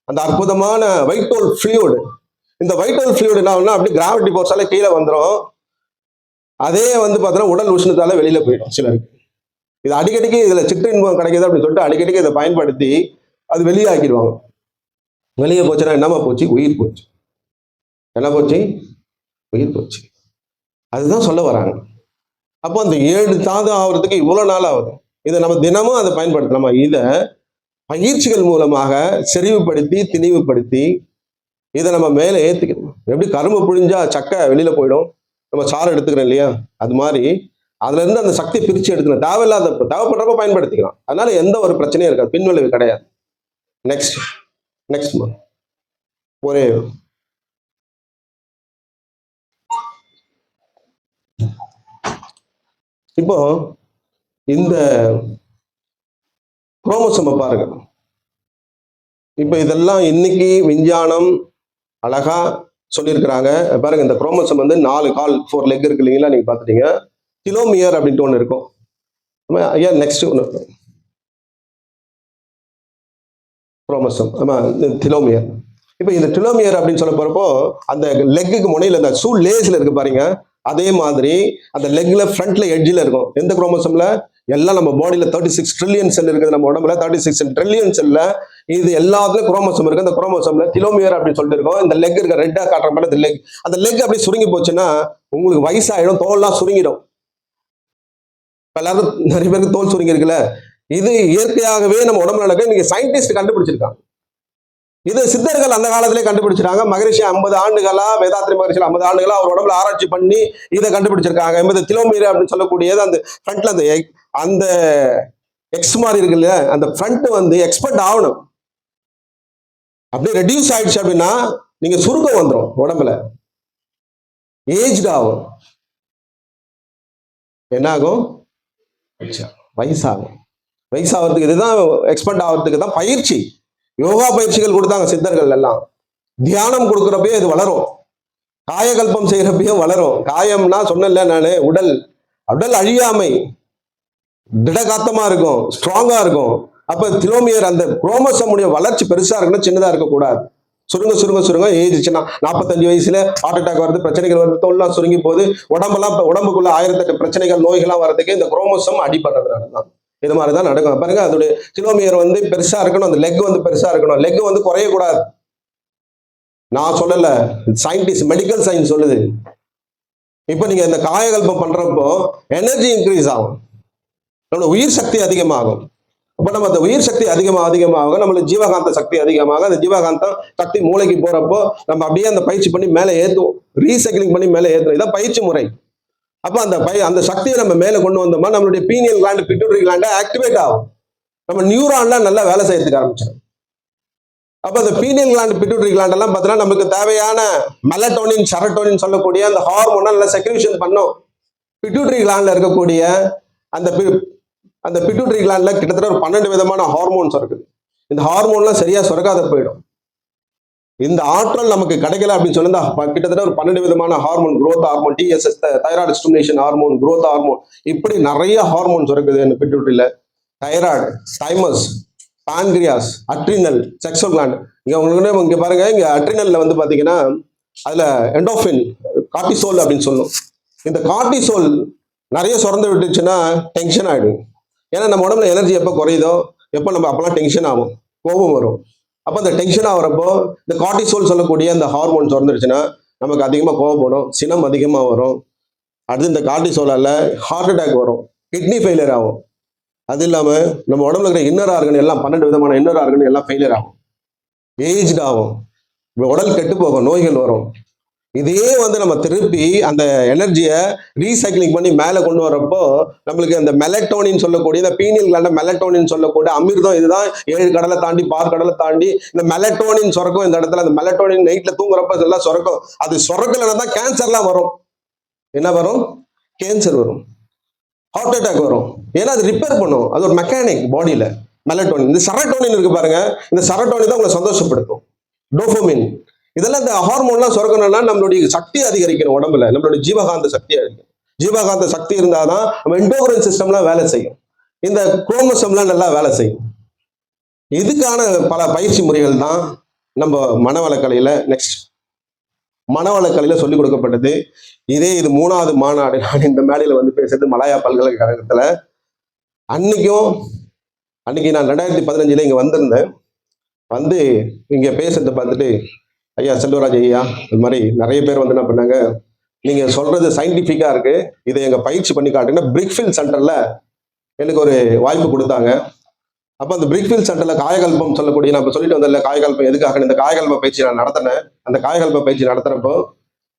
அந்த அற்புதமான வைட்டோல் ஃப்ளூயிட். இந்த வைட்டோல் ஃப்ளூயிட் என்ன ஆகும்னா அப்படி கிராவிட்டி போர்ஸால கீழே வந்துடும். அதே வந்து பார்த்தோன்னா உடல் உஷ்ணத்தால வெளியில போயிடும் சிலருக்கு. இது அடிக்கடிக்கு இதுல சிற்றின்பம் கிடைக்குது அப்படின்னு சொல்லிட்டு அடிக்கடிக்கு இதை பயன்படுத்தி அது வெளியாக்கிடுவாங்க. வெளியே போச்சுன்னா என்னமா போச்சு? உயிர் போச்சு. என்ன போச்சு? உயிர் போச்சு. அதுதான் சொல்ல வராங்க. அப்போ அந்த 7 தாது ஆகுறதுக்கு இவ்வளவு நாள் ஆகுது. இதை நம்ம தினமும் அதை பயன்படுத்தலாமா? இதை பயிற்சிகள் மூலமாக செறிவுபடுத்தி திணிவுபடுத்தி இதை நம்ம மேலே ஏற்றிக்கணும். எப்படி கரும்பு புழிஞ்சா சக்கை வெளியில போயிடும், நம்ம சாறு எடுத்துக்கிறோம் இல்லையா, அது மாதிரி அதுல இருந்து அந்த சக்தி பிரிச்சு எடுக்கணும். தேவைப்படுறப்ப பயன்படுத்திக்கலாம். அதனால எந்த ஒரு பிரச்சனையும் இருக்காது, பின்விளைவு கிடையாது. நெக்ஸ்ட் ஒரே இப்போ இந்த குரோமோசோமை பாருங்க. இப்ப இதெல்லாம் இன்னைக்கு விஞ்ஞானம் அழகா சொல்லியிருக்கிறாங்க பாருங்க. இந்த குரோமோசோம் வந்து 4 கால் 4 லெக் இருக்கு இல்லைங்களா, நீங்க பாத்துட்டீங்க. டிலோமியர் அப்படின்ட்டு ஒண்ணு இருக்கும். நெக்ஸ்ட் ஒன்று குரோமோசோம், ஆமா, திலோமியர். இப்போ இந்த டெலோமியர் அப்படின்னு சொல்ல போறப்போ அந்த லெக்குக்கு முனையில அந்த ஷூ லேஸ்ல இருக்கு பாருங்க, அதே மாதிரி அந்த லெக்ல ஃப்ரண்ட்ல எட்ஜில் இருக்கும். எந்த குரோமோசோம்ல? எல்லாம் நம்ம பாடியில 36 ட்ரில்லியன் செல் இருக்குது, நம்ம உடம்புல 36 ட்ரில்லியன் செல்ல இது எல்லாத்துலயும் குரோமோசோம் இருக்கு. அந்த குரோமோசோம்ல திலோமியர் அப்படின்னு சொல்லிட்டு இருக்கோம். இந்த லெக் இருக்க ரெட்டா காட்டுற மாதிரி இந்த லெக், அந்த லெக் அப்படி சுருங்கி போச்சுன்னா உங்களுக்கு வயசாயிடும், தோல்லாம் சுருங்கிடும். எல்லாரும் நிறைய பேருக்கு தோல் சுருங்கி இருக்குல்ல, இது இயற்கையாகவே நம்ம உடம்புல நடக்க. நீங்க சயின்டிஸ்ட் கண்டுபிடிச்சிருக்காங்க. இது சித்தர்கள் அந்த காலத்திலே கண்டுபிடிச்சிருக்காங்க. மகரிஷி 50 ஆண்டுகளா, வேதாத்ரி மகரிஷி 50 ஆண்டுகளா அவர் உடம்புல ஆராய்ச்சி பண்ணி இதை கண்டுபிடிச்சிருக்காங்க. 80 கிலோமீட்டர் அப்படின்னு சொல்லக்கூடியது அந்த ஃப்ரண்ட்ல அந்த எக்ஸ் மாதிரி இருக்குல்ல, அந்த ஃப்ரண்ட் வந்து எக்ஸ்பர்ட் ஆகணும். அப்படியே ரெடியூஸ் ஆயிடுச்சு அப்படின்னா நீங்க சுருக்கம் வந்துடும், உடம்புல ஏஜ்ட் ஆகும். என்ன ஆகும்? வயசாகும். வயசாகிறதுக்கு இதுதான் எக்ஸ்பர்ட் ஆகிறதுக்கு தான் பயிற்சி. யோகா பயிற்சிகள் கொடுத்தாங்க சித்தர்கள் எல்லாம். தியானம் கொடுக்குறப்பயே இது வளரும், காயகல்பம் செய்யறப்பயும் வளரும். காயம்னா சொன்னல நானு, உடல் உடல் அழியாமை, திடகாத்தமா இருக்கும், ஸ்ட்ராங்கா இருக்கும். அப்ப திலோமியர் அந்த குரோமோசோமுடைய வளர்ச்சி பெருசா இருக்கணும், சின்னதா இருக்கக்கூடாது. சுருங்க சுருங்க சுருங்க ஏஜ்ச்சுன்னா 45 வயசுல ஹார்ட் அட்டாக் வருது, பிரச்சனைகள் வருது, தோல்லாம் சுருங்கி போகுது, உடம்பெல்லாம் உடம்புக்குள்ள 1008 பிரச்சனைகள் நோய்கள்லாம் வர்றதுக்கு இந்த குரோமோசோம் அடிபடுறதுனால தான். இது மாதிரிதான் நடக்கும். பாருங்க, அதோடைய கிலோமீட்டர் வந்து பெருசா இருக்கணும், அந்த லெக் வந்து பெருசா இருக்கணும், லெக் வந்து குறையக்கூடாது. நான் சொல்லல, சயின்டிஸ்ட் மெடிக்கல் சயின்ஸ் சொல்லுது. இப்ப நீங்க இந்த காயகல்பம் பண்றப்போ எனர்ஜி இன்க்ரீஸ் ஆகும், நம்மளோட உயிர் சக்தி அதிகமாகும். அப்ப நம்ம அந்த உயிர் சக்தி அதிகமாக நம்மளுக்கு ஜீவகாந்த சக்தி அதிகமாக, அந்த ஜீவகாந்த சக்தி மூளைக்கு போறப்போ நம்ம அப்படியே அந்த பயிற்சி பண்ணி மேலே ஏற்றுவோம், ரீசைக்கிளிங் பண்ணி மேலே ஏற்றுவோம். இதான் பயிற்சி முறை. அப்ப அந்த சக்தியை நம்ம மேல கொண்டு வந்தோம்னா நம்மளுடைய pineal gland, pituitary gland activate ஆகும், நம்ம நியூரான்லாம் நல்லா வேலை செய்யறதுக்கு ஆரம்பிச்சிடும். அப்ப அந்த பீனியல் கிளாண்ட், பிட்யூட்டரி கிளாண்ட் எல்லாம் பார்த்தீங்கன்னா நமக்கு தேவையான மெலட்டோனின், செரட்டோனின் சொல்லக்கூடிய அந்த ஹார்மோனை நல்லா செக்ரீஷன் பண்ணும். பிட்யூட்டரி கிளாண்ட்ல இருக்கக்கூடிய அந்த பிட்யூட்டரி கிளாண்ட்ல கிட்டத்தட்ட ஒரு 12 விதமான ஹார்மோன்ஸ் இருக்குது. இந்த ஹார்மோன்லாம் சரியா சுரக்காத போயிடும். இந்த ஆற்றல் நமக்கு கிடைக்கல அப்படின்னு சொன்னா கிட்டத்தட்ட ஒரு 12 விதமான hormone, growth hormone, TSS, thyroid stimulation hormone, growth hormone, இப்படி நிறைய ஹார்மோன்ஸ் இருக்குது இந்த பிட்யூட்டரியில. Thyroid, thymus, pancreas, adrenal, sexual gland. இங்க பாருங்க, இங்க அட்ரினல்ல வந்து பாத்தீங்கன்னா அதுல எண்டோஃபின், கார்டிசோல் அப்படின்னு சொல்லும். இந்த கார்டிசோல் நிறைய சுரந்து விட்டுச்சுன்னா டென்ஷன் ஆயிடும். ஏன்னா நம்ம உடம்புல எனர்ஜி எப்போ குறையுதோ, எப்போ நம்ம அப்பெல்லாம் டென்ஷன் ஆகும், கோபம் வரும். அப்போ அந்த டென்ஷன் ஆகிறப்போ இந்த கார்டிசோல் சொல்லக்கூடிய அந்த ஹார்மோன் சுரந்துருச்சுன்னா நமக்கு அதிகமாக கோபப்படும், சினம் அதிகமாக வரும். அடுத்து இந்த கார்டிசோலால ஹார்ட் அட்டாக் வரும், கிட்னி ஃபெயிலியர் ஆகும். அது இல்லாமல் நம்ம உடம்புல இருக்கிற இன்னர் ஆர்கன் எல்லாம் 12 விதமான இன்னர் ஆர்கன் எல்லாம் ஃபெயிலியர் ஆகும், ஏஜ்ட் ஆகும், உடல் கெட்டு போகும், நோய்கள் வரும். இதே வந்து நம்ம திருப்பி அந்த எனர்ஜியை ரீசைக்கிளிங் பண்ணி மேலே கொண்டு வரப்போ நம்மளுக்கு அந்த மெலட்டோனின் சொல்லக்கூடிய, இந்த பீனியல் கிளாண்ட மெலட்டோனின் சொல்லக்கூடிய அமிர்தம், இதுதான் 7 கடலை தாண்டி, 6 கடலை தாண்டி இந்த மெலட்டோனின் சுரக்கும். இந்த இடத்துல அந்த மெலட்டோனின் நைட்ல தூங்குறப்ப இதெல்லாம் சுரக்கும். அது சுரக்கலைன்னா தான் கேன்சர்லாம் வரும். என்ன வரும்? கேன்சர் வரும், ஹார்ட் அட்டாக் வரும். ஏன்னா அது ரிப்பேர் பண்ணும், அது ஒரு மெக்கானிக் பாடியில. மெலட்டோனின், இந்த செரட்டோனின் இருக்கு பாருங்க, இந்த செரட்டோனின் தான் உங்களை சந்தோஷப்படுத்தும், டோபமைன். இதெல்லாம் இந்த ஹார்மோன்லாம் சுரக்கணும்னா நம்மளுடைய சக்தி அதிகரிக்கணும், உடம்புல நம்மளுடைய ஜீவகாந்த சக்தி அதிகரிக்கும். ஜீவகாந்த சக்தி இருந்தாதான் நம்ம எண்டோக்ரைன் சிஸ்டம்லாம் வேலை செய்யும், இந்த குரோமோசோம்லாம் நல்லா வேலை செய்யும். இதுக்கான பல பயிற்சி முறைகள் தான் நம்ம மனவளக்கலையில மனவளக்கலையில சொல்லிக் கொடுக்கப்பட்டது. இது 3வது மாநாடு. நான் இந்த மேடையில வந்து பேசுறது மலாயா பல்கலைக்கழகத்துல. அன்னைக்கு நான் 2015 இங்க வந்திருந்தேன். வந்து இங்க பேசுறதை பார்த்துட்டு ஐயா செல்வராஜ் ஐயா இது மாதிரி நிறைய பேர் வந்து என்ன பண்ணாங்க, நீங்க சொல்றது சயின்டிஃபிக்கா இருக்கு, இதை எங்க பயிற்சி பண்ணி காட்டுங்கன்னா பிரிக்ஃபீல்ட் சென்டர்ல எனக்கு ஒரு வாய்ப்பு கொடுத்தாங்க. அப்ப அந்த பிரிக்ஃபீல்ட் சென்டர்ல காயகல்பம் சொல்லக்கூடிய, நான் இப்ப சொல்லிட்டு வந்தேன்ல காயகல்பம் எதுக்காக, இந்த காயகல்ப பயிற்சி நான் நடத்தினேன். அந்த காயகல்ப பயிற்சி நடத்துறப்போ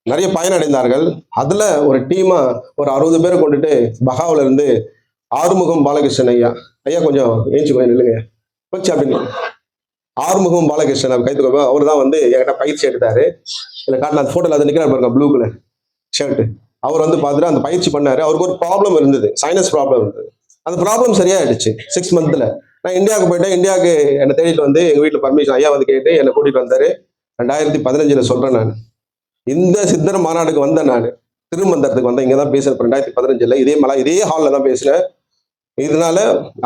நிறைய பயனடைந்தார்கள். அதுல ஒரு டீமா ஒரு 60 பேரை கொண்டுட்டு பகாவில இருந்து ஆறுமுகம் பாலகிருஷ்ணன் ஐயா கொஞ்சம் ஏஞ்சி கொஞ்சம் நில்லுங்க கொஞ்சம் அப்படின்னு, ஆறுமுகம் பாலகிருஷ்ணன் கைத்துக்கோ, அவர் தான் வந்து என்கிட்ட பயிற்சி எடுத்தாரு. இல்லை காட்டில் அந்த ஃபோட்டோவில் அது நிற்கிறார் பாருங்க, ப்ளூ கலர் ஷர்ட். அவர் வந்து பார்த்துட்டு அந்த பயிற்சி பண்ணாரு. அவருக்கு ஒரு ப்ராப்ளம் இருந்தது, சைனஸ் ப்ராப்ளம் இருந்தது. அந்த ப்ராப்ளம் சரியாயிடுச்சு 6 மந்த்ல. நான் இந்தியாவுக்கு போயிட்டேன். இந்தியாவுக்கு என்னை தேடிட்டு வந்து எங்கள் வீட்டில் பர்மிஷன் ஐயா வந்து கேட்டு என்னை கூட்டிட்டு வந்தாரு. 2015 சொல்றேன். நான் இந்த சித்தர் மாநாடுக்கு வந்தேன். நான் திருமந்திரத்துக்கு வந்தேன், இங்கே தான் பேசுறேன். 2015 இதே ஹாலில் தான் பேசினேன். இதனால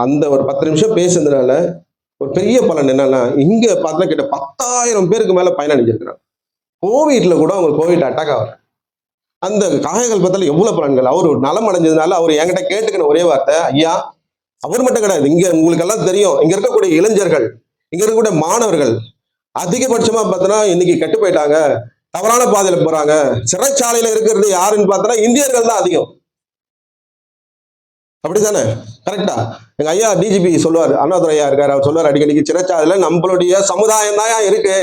அந்த ஒரு 10 நிமிஷம் பேசுனதுனால ஒரு பெரிய பலன் என்னன்னா, இங்க பார்த்தா கிட்ட 10,000 பேருக்கு மேல பயனடைஞ்சிருக்கிறாங்க. கோவிட்ல கூட அவங்க கோவிட் அட்டாக் ஆகல. அந்த காயகல்பத்துல எவ்வளவு பலன்கள். அவர் நலம் அடைஞ்சதுனால அவர் என்கிட்ட கேட்டுக்கின ஒரே வார்த்தை, ஐயா அவர் மட்டும் கிடையாது, இங்க உங்களுக்கு எல்லாம் தெரியும், இங்க இருக்கக்கூடிய இளைஞர்கள், இங்க இருக்கக்கூடிய மாணவர்கள் அதிகபட்சமா பார்த்தோன்னா இன்னைக்கு கெட்டு போயிட்டாங்க, தவறான பாதையில போறாங்க. சிறைச்சாலையில இருக்கிறது யாருன்னு பார்த்தோன்னா இந்தியர்கள் தான் அதிகம். அப்படித்தானே? கரெக்டா? எங்க ஐயா டிஜிபி சொல்லுவார், அண்ணாதுரை ஐயா இருக்காரு, அவர் சொல்லுவார் அடிக்கடிக்கு, சிறைச்சாலையில நம்மளுடைய சமுதாயம் தான் இருக்கு,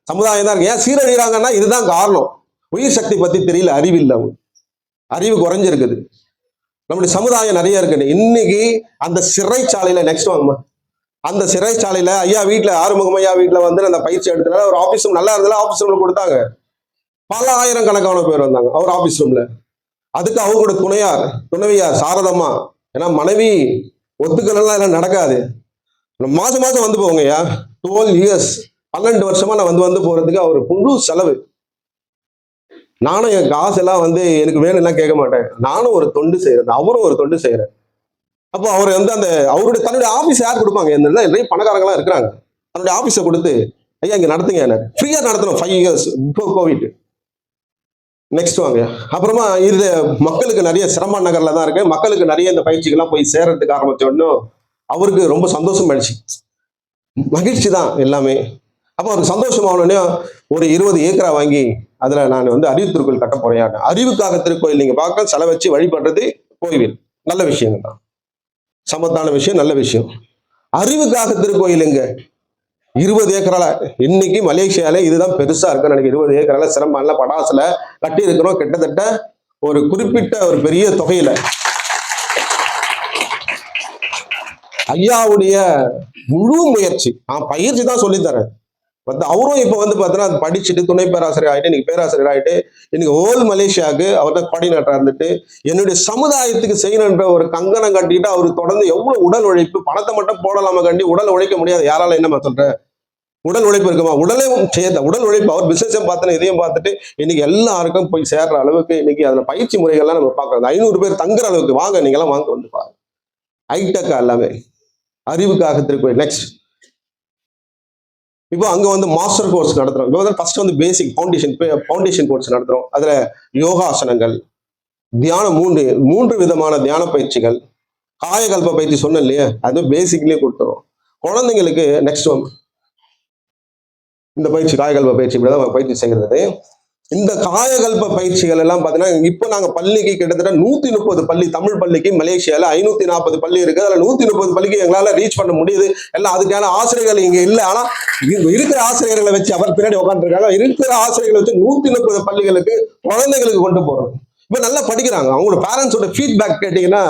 சமுதாயம் தான் இருக்கு. ஏன் சீரழிகிறாங்கன்னா இதுதான் காரணம். உயிர் சக்தி பத்தி தெரியல, அறிவு இல்லை, அறிவு குறைஞ்சிருக்குது. நம்முடைய சமுதாயம் நிறைய இருக்குது. இன்னைக்கு அந்த சிறைச்சாலையில நெக்ஸ்ட் வாங்கம்மா, அந்த சிறைச்சாலையில ஐயா வீட்டுல ஆறுமுகம் ஐயா வீட்டுல வந்து அந்த பயிற்சி எடுத்தனால ஒரு ஆபீஸ் ரூம் நல்லா இருந்தாலும் ஆபீஸ் ரூம்ல கொடுத்தாங்க. பல ஆயிரக்கணக்கான பேர் வந்தாங்க அவர் ஆபீஸ் ரூம்ல. அதுக்கு அவங்களோட துணைவியார் சாரதம்மா, ஏன்னா மனைவி ஒத்துக்கலாம் எல்லாம் நடக்காது, மாசம் மாசம் வந்து போங்கய்யா, 12 years 12 வருஷமா நான் வந்து போறதுக்கு அவர் முழு செலவு. நானும் என் காசெல்லாம் வந்து எனக்கு வேணும்லாம் கேட்க மாட்டேன், நானும் ஒரு தொண்டு செய்யறேன், அவரும் ஒரு தொண்டு செய்யறேன். அப்போ அவர் வந்து அந்த அவருடைய தன்னுடைய ஆபீஸ் யார் கொடுப்பாங்க, நிறைய பணக்காரங்களாம் இருக்கிறாங்க, தன்னுடைய ஆபீஸை கொடுத்து ஐயா இங்க நடத்துங்க, என்ன ஃப்ரீயா நடத்தணும் 5 years பிஃபோர் கோவிட். நெக்ஸ்ட் வாங்க. அப்புறமா இது மக்களுக்கு நிறைய சிரம நகர்ல தான் இருக்கு, மக்களுக்கு நிறைய இந்த பயிற்சிகள்லாம் போய் சேர்றதுக்கு ஆரம்பிச்ச உடனே அவருக்கு ரொம்ப சந்தோஷம் ஆயிடுச்சு, மகிழ்ச்சி தான் எல்லாமே. அப்போ அவருக்கு சந்தோஷம் ஆனோடனே ஒரு 20 ஏக்கரா வாங்கி அதுல நான் வந்து அறிவு திருக்கோயில் கட்ட போறேன். அறிவுக்காக திருக்கோயில் நீங்க பார்க்க செலவு வச்சு வழிபடுறது கோயில் நல்ல விஷயங்கள் தான், சமத்தான விஷயம், நல்ல விஷயம். அறிவுக்காக திருக்கோயிலுங்க 20 ஏக்கரால இன்னைக்கு மலேசியால இதுதான் பெருசா இருக்கு எனக்கு. 20 ஏக்கரால சிரமம்ல படாசுல கட்டி இருக்கிறோம், கிட்டத்தட்ட ஒரு குறிப்பிட்ட ஒரு பெரிய தொகையில. ஐயாவுடைய முழு முயற்சி, நான் பயிற்சி தான் சொல்லித்தரேன். அவரும் இப்ப வந்து பார்த்தீங்கன்னா படிச்சுட்டு துணை பேராசிரியர் ஆயிட்டு, இன்னைக்கு பேராசிரியர் ஆயிட்டு, இன்னைக்கு ஹோல் மலேசியாவுக்கு அவர் தான் கோஆர்டினேட்டரா இருந்துட்டு என்னுடைய சமுதாயத்துக்கு செய்யணுன்ற ஒரு கங்கணம் கட்டிட்டு அவர் தொடர்ந்து எவ்வளவு உடல் உழைப்பு, பணத்தை மட்டும் போடலாம கண்டி உடல் உழைக்க முடியாது, யாரால என்னமா சொல்ற, உடல் உழைப்பு இருக்குமா, உடலே சேர்த்த உடல் உழைப்பு. அவர் பிசினஸையும் பார்த்துட்டு இதையும் பார்த்துட்டு இன்னைக்கு எல்லாருக்கும் போய் சேர்ற அளவுக்கு இன்னைக்கு அதுல பயிற்சி முறைகள்லாம் நம்ம பார்க்கறோம். 500 பேர் தங்குற அளவுக்கு வாங்க, நீங்க எல்லாம் வாங்க வந்து பாருங்க. ஹைடெக்கா எல்லாமே அறிவுக்காக திருக்கோயில். நெக்ஸ்ட் இப்போ அங்க வந்து மாஸ்டர் கோர்ஸ் நடத்துறோம். இப்போ ஃபர்ஸ்ட் வந்து பேசிக் ஃபவுண்டேஷன் கோர்ஸ் நடத்துறோம். அதுல யோகாசனங்கள், தியானம், மூன்று விதமான தியான பயிற்சிகள், காயகல்ப பயிற்சி சொன்னேன் இல்லையா, அது பேசிக்லயே கொடுத்துரும். குழந்தைங்களுக்கு நெக்ஸ்ட் வந்து இந்த பயிற்சி காயகல்ப பயிற்சி இப்படிதான் பயிற்சி செய்கிறது. இந்த காயகல்ப பயிற்சிகள் எல்லாம் பாத்தீங்கன்னா இப்போ நாங்க பள்ளிக்கு கிட்டத்தட்ட 130 பள்ளி, தமிழ் பள்ளிக்கு மலேசியால 540 பள்ளி இருக்கு. அதுல 130 பள்ளிக்கு எங்களால ரீச் பண்ண முடியுது. எல்லாம் அதுக்கான ஆசிரியர்கள் இங்க இல்ல, ஆனா இருக்கிற ஆசிரியர்களை வச்சு அவர் பின்னாடி உட்காந்துருக்காங்க. இருக்கிற ஆசிரியர்களை வச்சு 130 பள்ளிகளுக்கு குழந்தைகளுக்கு கொண்டு போறோம். இப்ப நல்லா படிக்கிறாங்க. அவங்களோட பேரண்ட்ஸோட ஃபீட்பேக் கேட்டீங்கன்னா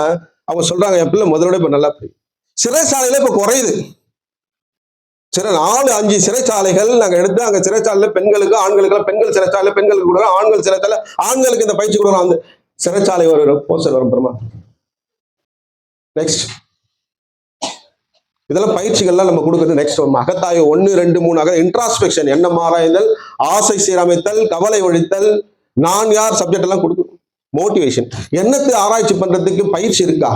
அவங்க சொல்றாங்க, என் பிள்ளை முதலோட இப்ப நல்லா சிறைச்சாலையில இப்ப குறையுது. 4-5 சிறைச்சாலைகள் நாங்க எடுத்து அங்க சிறைச்சாலையில பெண்களுக்கு ஆண்களுக்கு, பெண்கள் சிறைச்சாலை பெண்களுக்கு கொடுக்குறோம், ஆண்கள் சிறைச்சாலை ஆண்களுக்கு இந்த பயிற்சி கொடுக்குறோம். அந்த சிறைச்சாலை ஒரு போஸ்டர் வரும் பெருமா. நெக்ஸ்ட் இதெல்லாம் பயிற்சிகள்லாம் நம்ம கொடுக்குறது. நெக்ஸ்ட் அகத்தாய்வு 1, 2, 3 இன்ட்ராஸ்பெக்ஷன், எண்ணம் ஆராய்தல், ஆசை சீரமைத்தல், கவலை ஒழித்தல், நான் யார் சப்ஜெக்ட் எல்லாம் கொடுக்கும். மோட்டிவேஷன், எண்ணத்தை ஆராய்ச்சி பண்றதுக்கு பயிற்சி இருக்கா,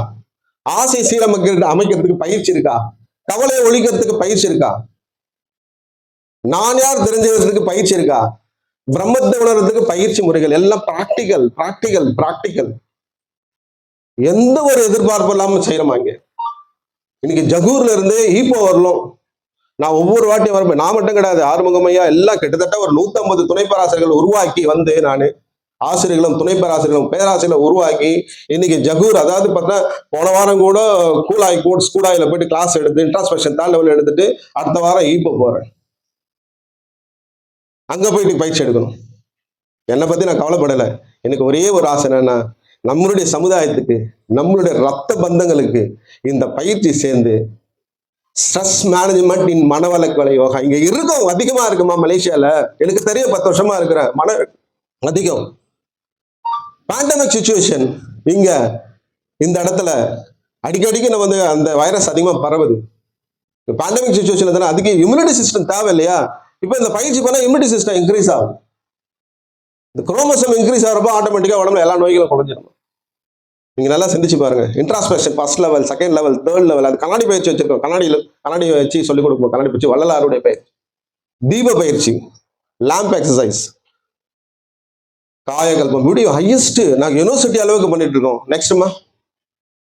ஆசை அமைக்கிறதுக்கு பயிற்சி இருக்கா, கவலை ஒழிக்கிறதுக்கு பயிற்சி இருக்கா, நான் யார் தெரிஞ்சுக்கிறதுக்கு பயிற்சி இருக்கா, பிரம்மத்தை உணர்றதுக்கு பயிற்சி முறைகள் எல்லாம் பிராக்டிக்கல். எந்த ஒரு எதிர்பார்ப்பு இல்லாம செய்யறோமாங்க. இன்னைக்கு ஜகூர்ல இருந்து ஈப்போ வரலும் நான் ஒவ்வொரு வாட்டியும் வரப்பேன். நான் மட்டும் கிடையாது, ஆறுமுகம் ஐயா எல்லாம் கிட்டத்தட்ட ஒரு 150 துணை பேராசிரியர்கள் உருவாக்கி வந்து நான் ஆசிரியர்களும் துணை பேராசிரியர்களும் பேராசிரியர்களும் உருவாக்கி இன்னைக்கு ஜகூர், அதாவது பார்த்தா போன வாரம் கூட ஸ்கூடாயில போயிட்டு கிளாஸ் எடுத்து இன்ட்ராஸ்பெக்ஷன் தான் லெவல் எடுத்துட்டு அடுத்த வாரம் ஈப்போ போறேன். அங்க போயிட்டு பயிற்சி எடுக்கணும். என்னை பத்தி நான் கவலைப்படலை. எனக்கு ஒரே ஒரு ஆசை என்னன்னா, நம்மளுடைய சமுதாயத்துக்கு, நம்மளுடைய ரத்த பந்தங்களுக்கு இந்த பயிற்சி சேர்ந்து ஸ்ட்ரெஸ் மேனேஜ்மெண்ட் இன் மனவளக்கலை யோகா இங்க இருக்கும், அதிகமா இருக்குமா மலேசியால. எனக்கு தெரிய 10 வருஷமா இருக்கிறேன், மன அதிகம். பேண்டமிக் சிச்சுவேஷன் இங்க இந்த இடத்துல அடிக்கடிக்கு நம்ம வந்து அந்த வைரஸ் அதிகமா பரவுது. பேண்டமிக் சிச்சுவேஷன் தானே, அதுக்கு இம்யூனிட்டி சிஸ்டம் தேவை இல்லையா. இப்ப இந்த பயிற்சி பண்ணா இம்யூனிட்டி சிஸ்டம் இன்க்ரீஸ் ஆகும். இந்த குரோமோசோம் இன்க்ரீஸ் ஆகிறப்போ ஆட்டோமேட்டிக்கா உடம்புல எல்லா நோய்களும் குறைஞ்சிடும். நீங்க நல்லா சிந்திச்சு பாருங்க. Introspection first level, second level, third level. அது கண்ணாடி பயிற்சி வச்சிருக்கோம். கண்ணாடி வச்சு சொல்லிக் கொடுப்போம். கண்ணாடி பயிற்சி, வள்ளலாருடைய பயிற்சி, தீப பயிற்சி, லேம்ப் எக்ஸசைஸ், காயகல்பம், வீடியோ ஹையஸ்ட் நாங்கள் யூனிவர்சிட்டி அளவுக்கு பண்ணிட்டு இருக்கோம். நெக்ஸ்ட்மா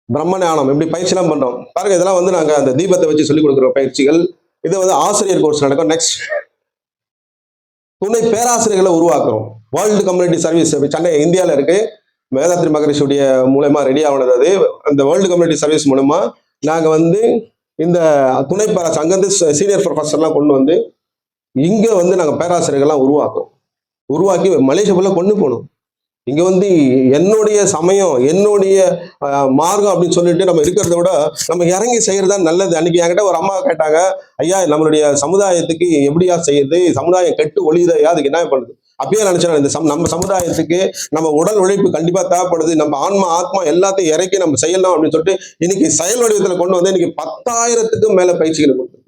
பிரம்ம ஞானம், இப்படி பயிற்சி எல்லாம் பண்றோம் பாருங்க. இதெல்லாம் வந்து நாங்க அந்த தீபத்தை வச்சு சொல்லிக் கொடுக்குற பயிற்சிகள். இது வந்து ஆசிரியர் கோர்ஸ் நடக்கும். நெக்ஸ்ட் துணை பேராசிரியர்களை உருவாக்குறோம். வேர்ல்டு கம்யூனிட்டி சர்வீஸ் சென்னை இந்தியாவில் இருக்கு. வேதாத்ரி மகரிஷியுடைய மூலமா ரெடி ஆனது அது. அந்த வேர்ல்டு கம்யூனிட்டி சர்வீஸ் மூலமா நாங்க வந்து இந்த துணை பேராசிரியர் அங்கிருந்து சீனியர் ப்ரொஃபஸர்லாம் கொண்டு வந்து இங்க வந்து நாங்க பேராசிரியர்கள்லாம் உருவாக்கி மலேசியா ஃபுல்லாக கொண்டு போகணும். இங்க வந்து என்னுடைய சமயம், என்னுடைய மார்க்கம் அப்படின்னு சொல்லிட்டு நம்ம இருக்கிறத விட நம்ம இறங்கி செய்யறதா நல்லது. அன்னைக்கு என்கிட்ட ஒரு அம்மா கேட்டாங்க, ஐயா நம்மளுடைய சமுதாயத்துக்கு எப்படியா செய்யுது, சமுதாயம் கெட்டு ஒளியுதையா, அதுக்கு என்ன பண்ணுது? அப்பயே நினைச்சேன், இந்த நம்ம சமுதாயத்துக்கு நம்ம உடல் உழைப்பு கண்டிப்பா தேவைப்படுது. நம்ம ஆத்மா எல்லாத்தையும் இறக்கி நம்ம செய்யலாம் அப்படின்னு சொல்லிட்டு இன்னைக்கு செயல் வடிவத்துல கொண்டு வந்து இன்னைக்கு 10,000க்கும் மேல பயிற்சிகளை கொடுத்து,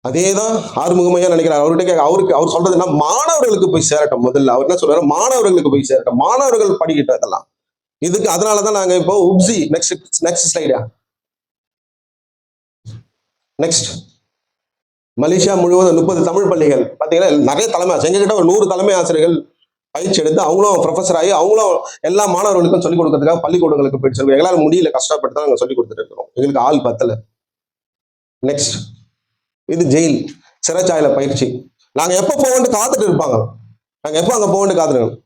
அதேதான் ஆறுமுகமையா நினைக்கிறார். அவர்கிட்ட அவர் சொல்றதுன்னா மாணவர்களுக்கு போய் சேரட்டும். முதல்ல அவர் என்ன சொல்றாரு, மாணவர்களுக்கு போய் சேரட்டும், மாணவர்கள் படிக்கிட்ட இதெல்லாம். இதுக்கு அதனாலதான் நாங்க இப்போ உப்சி நெக்ஸ்ட் ஸ்லைடா நெக்ஸ்ட் மலேசியா முழுவதும் 30 தமிழ் பள்ளிகள் பாத்தீங்கன்னா நிறைய தலைமை எங்ககிட்ட ஒரு 100 தலைமை ஆசிரியர்கள் பயிற்சி எடுத்து அவங்களும் ப்ரொஃபஸர் ஆகி அவங்களும் எல்லா மாணவர்களுக்கும் சொல்லிக் கொடுக்கறதுக்காக பள்ளிக்கூடங்களுக்கு போயிட்டு சொல்லுவோம். எங்களால் முடியல, கஷ்டப்பட்டு தான் நாங்கள் சொல்லிக் கொடுத்துட்டு இருக்கிறோம். எங்களுக்கு ஆள் பத்தல. நெக்ஸ்ட் இது ஜெயில் சிறைச்சாலையில பயிற்சி. நாங்க எப்ப போவோம்னு காத்துட்டு இருப்பாங்க. நாங்க எப்ப அங்க போவோம்னு காத்துருக்கோம்.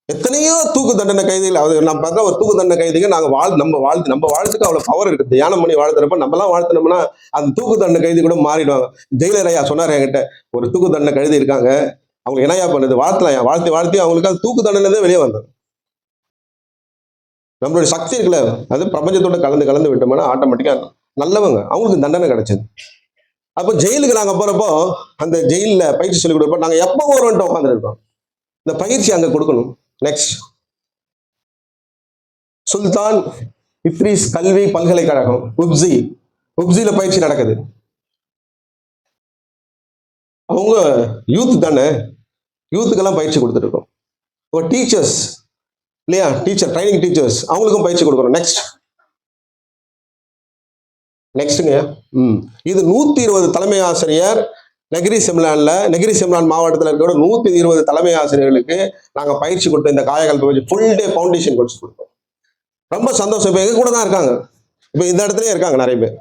எத்தனையோ தூக்கு தண்டனை கைதிகள், அது நம்ம பார்த்தா ஒரு தூக்கு தண்டனை கைதிங்க நாங்க நம்ம வாழ்த்துக்கு அவ்வளவு பவர் இருக்கு. தியானம் பண்ணி வாழ்த்துறப்ப நம்மலாம் வாழ்த்தினோம்னா அந்த தூக்கு தண்டனை கைதி கூட மாறிடுவாங்க. ஜெயிலர் ஐயா சொன்னார் என்கிட்ட, ஒரு தூக்கு தண்டனை கைதி இருக்காங்க, அவங்க என்னையா பண்ணுது, வாழ்த்தலாம், வாழ்த்தி அவங்களுக்கு அது தூக்கு தண்டனை வெளியே வந்தது. நம்மளுடைய சக்தி இருக்குல்ல, அது பிரபஞ்சத்தோட கலந்து விட்டோம்னா ஆட்டோமேட்டிக்கா நல்லவங்க, அவங்களுக்கு தண்டனை கிடைச்சது. அப்போ ஜெயிலுக்கு நாங்க போறப்போ அந்த ஜெயில பயிற்சி சொல்லிக் கொடுப்போம். நாங்க எப்போ வருவோம்ட்டு உட்காந்துட்டு இருக்கோம். இந்த பயிற்சி அங்க கொடுக்கணும். நெக்ஸ்ட் சுல்தான் இத்ரீஸ் கல்வி பல்கலைக்கழகம் உப்சில பயிற்சி நடக்குது. அவங்க யூத் தானே, யூத்துக்கெல்லாம் பயிற்சி கொடுத்துட்டு இருக்கோம். ஒரு டீச்சர்ஸ் இல்லையா, ட்ரைனிங் டீச்சர்ஸ், அவங்களுக்கும் பயிற்சி கொடுக்குறோம். நெக்ஸ்ட்டுங்க இது 120 தலைமை ஆசிரியர் நெகிரி சிம்லான் மாவட்டத்தில் இருக்கிற 120 தலைமை ஆசிரியர்களுக்கு நாங்கள் பயிற்சி கொடுத்தோம். இந்த காயகல்ப பயிற்சி ஃபுல் டே ஃபவுண்டேஷன் கோர்ஸ் கொடுத்தோம். ரொம்ப சந்தோஷம். இப்போ எங்க கூட தான் இருக்காங்க, இப்போ இந்த இடத்துலயே இருக்காங்க. நிறைய பேர்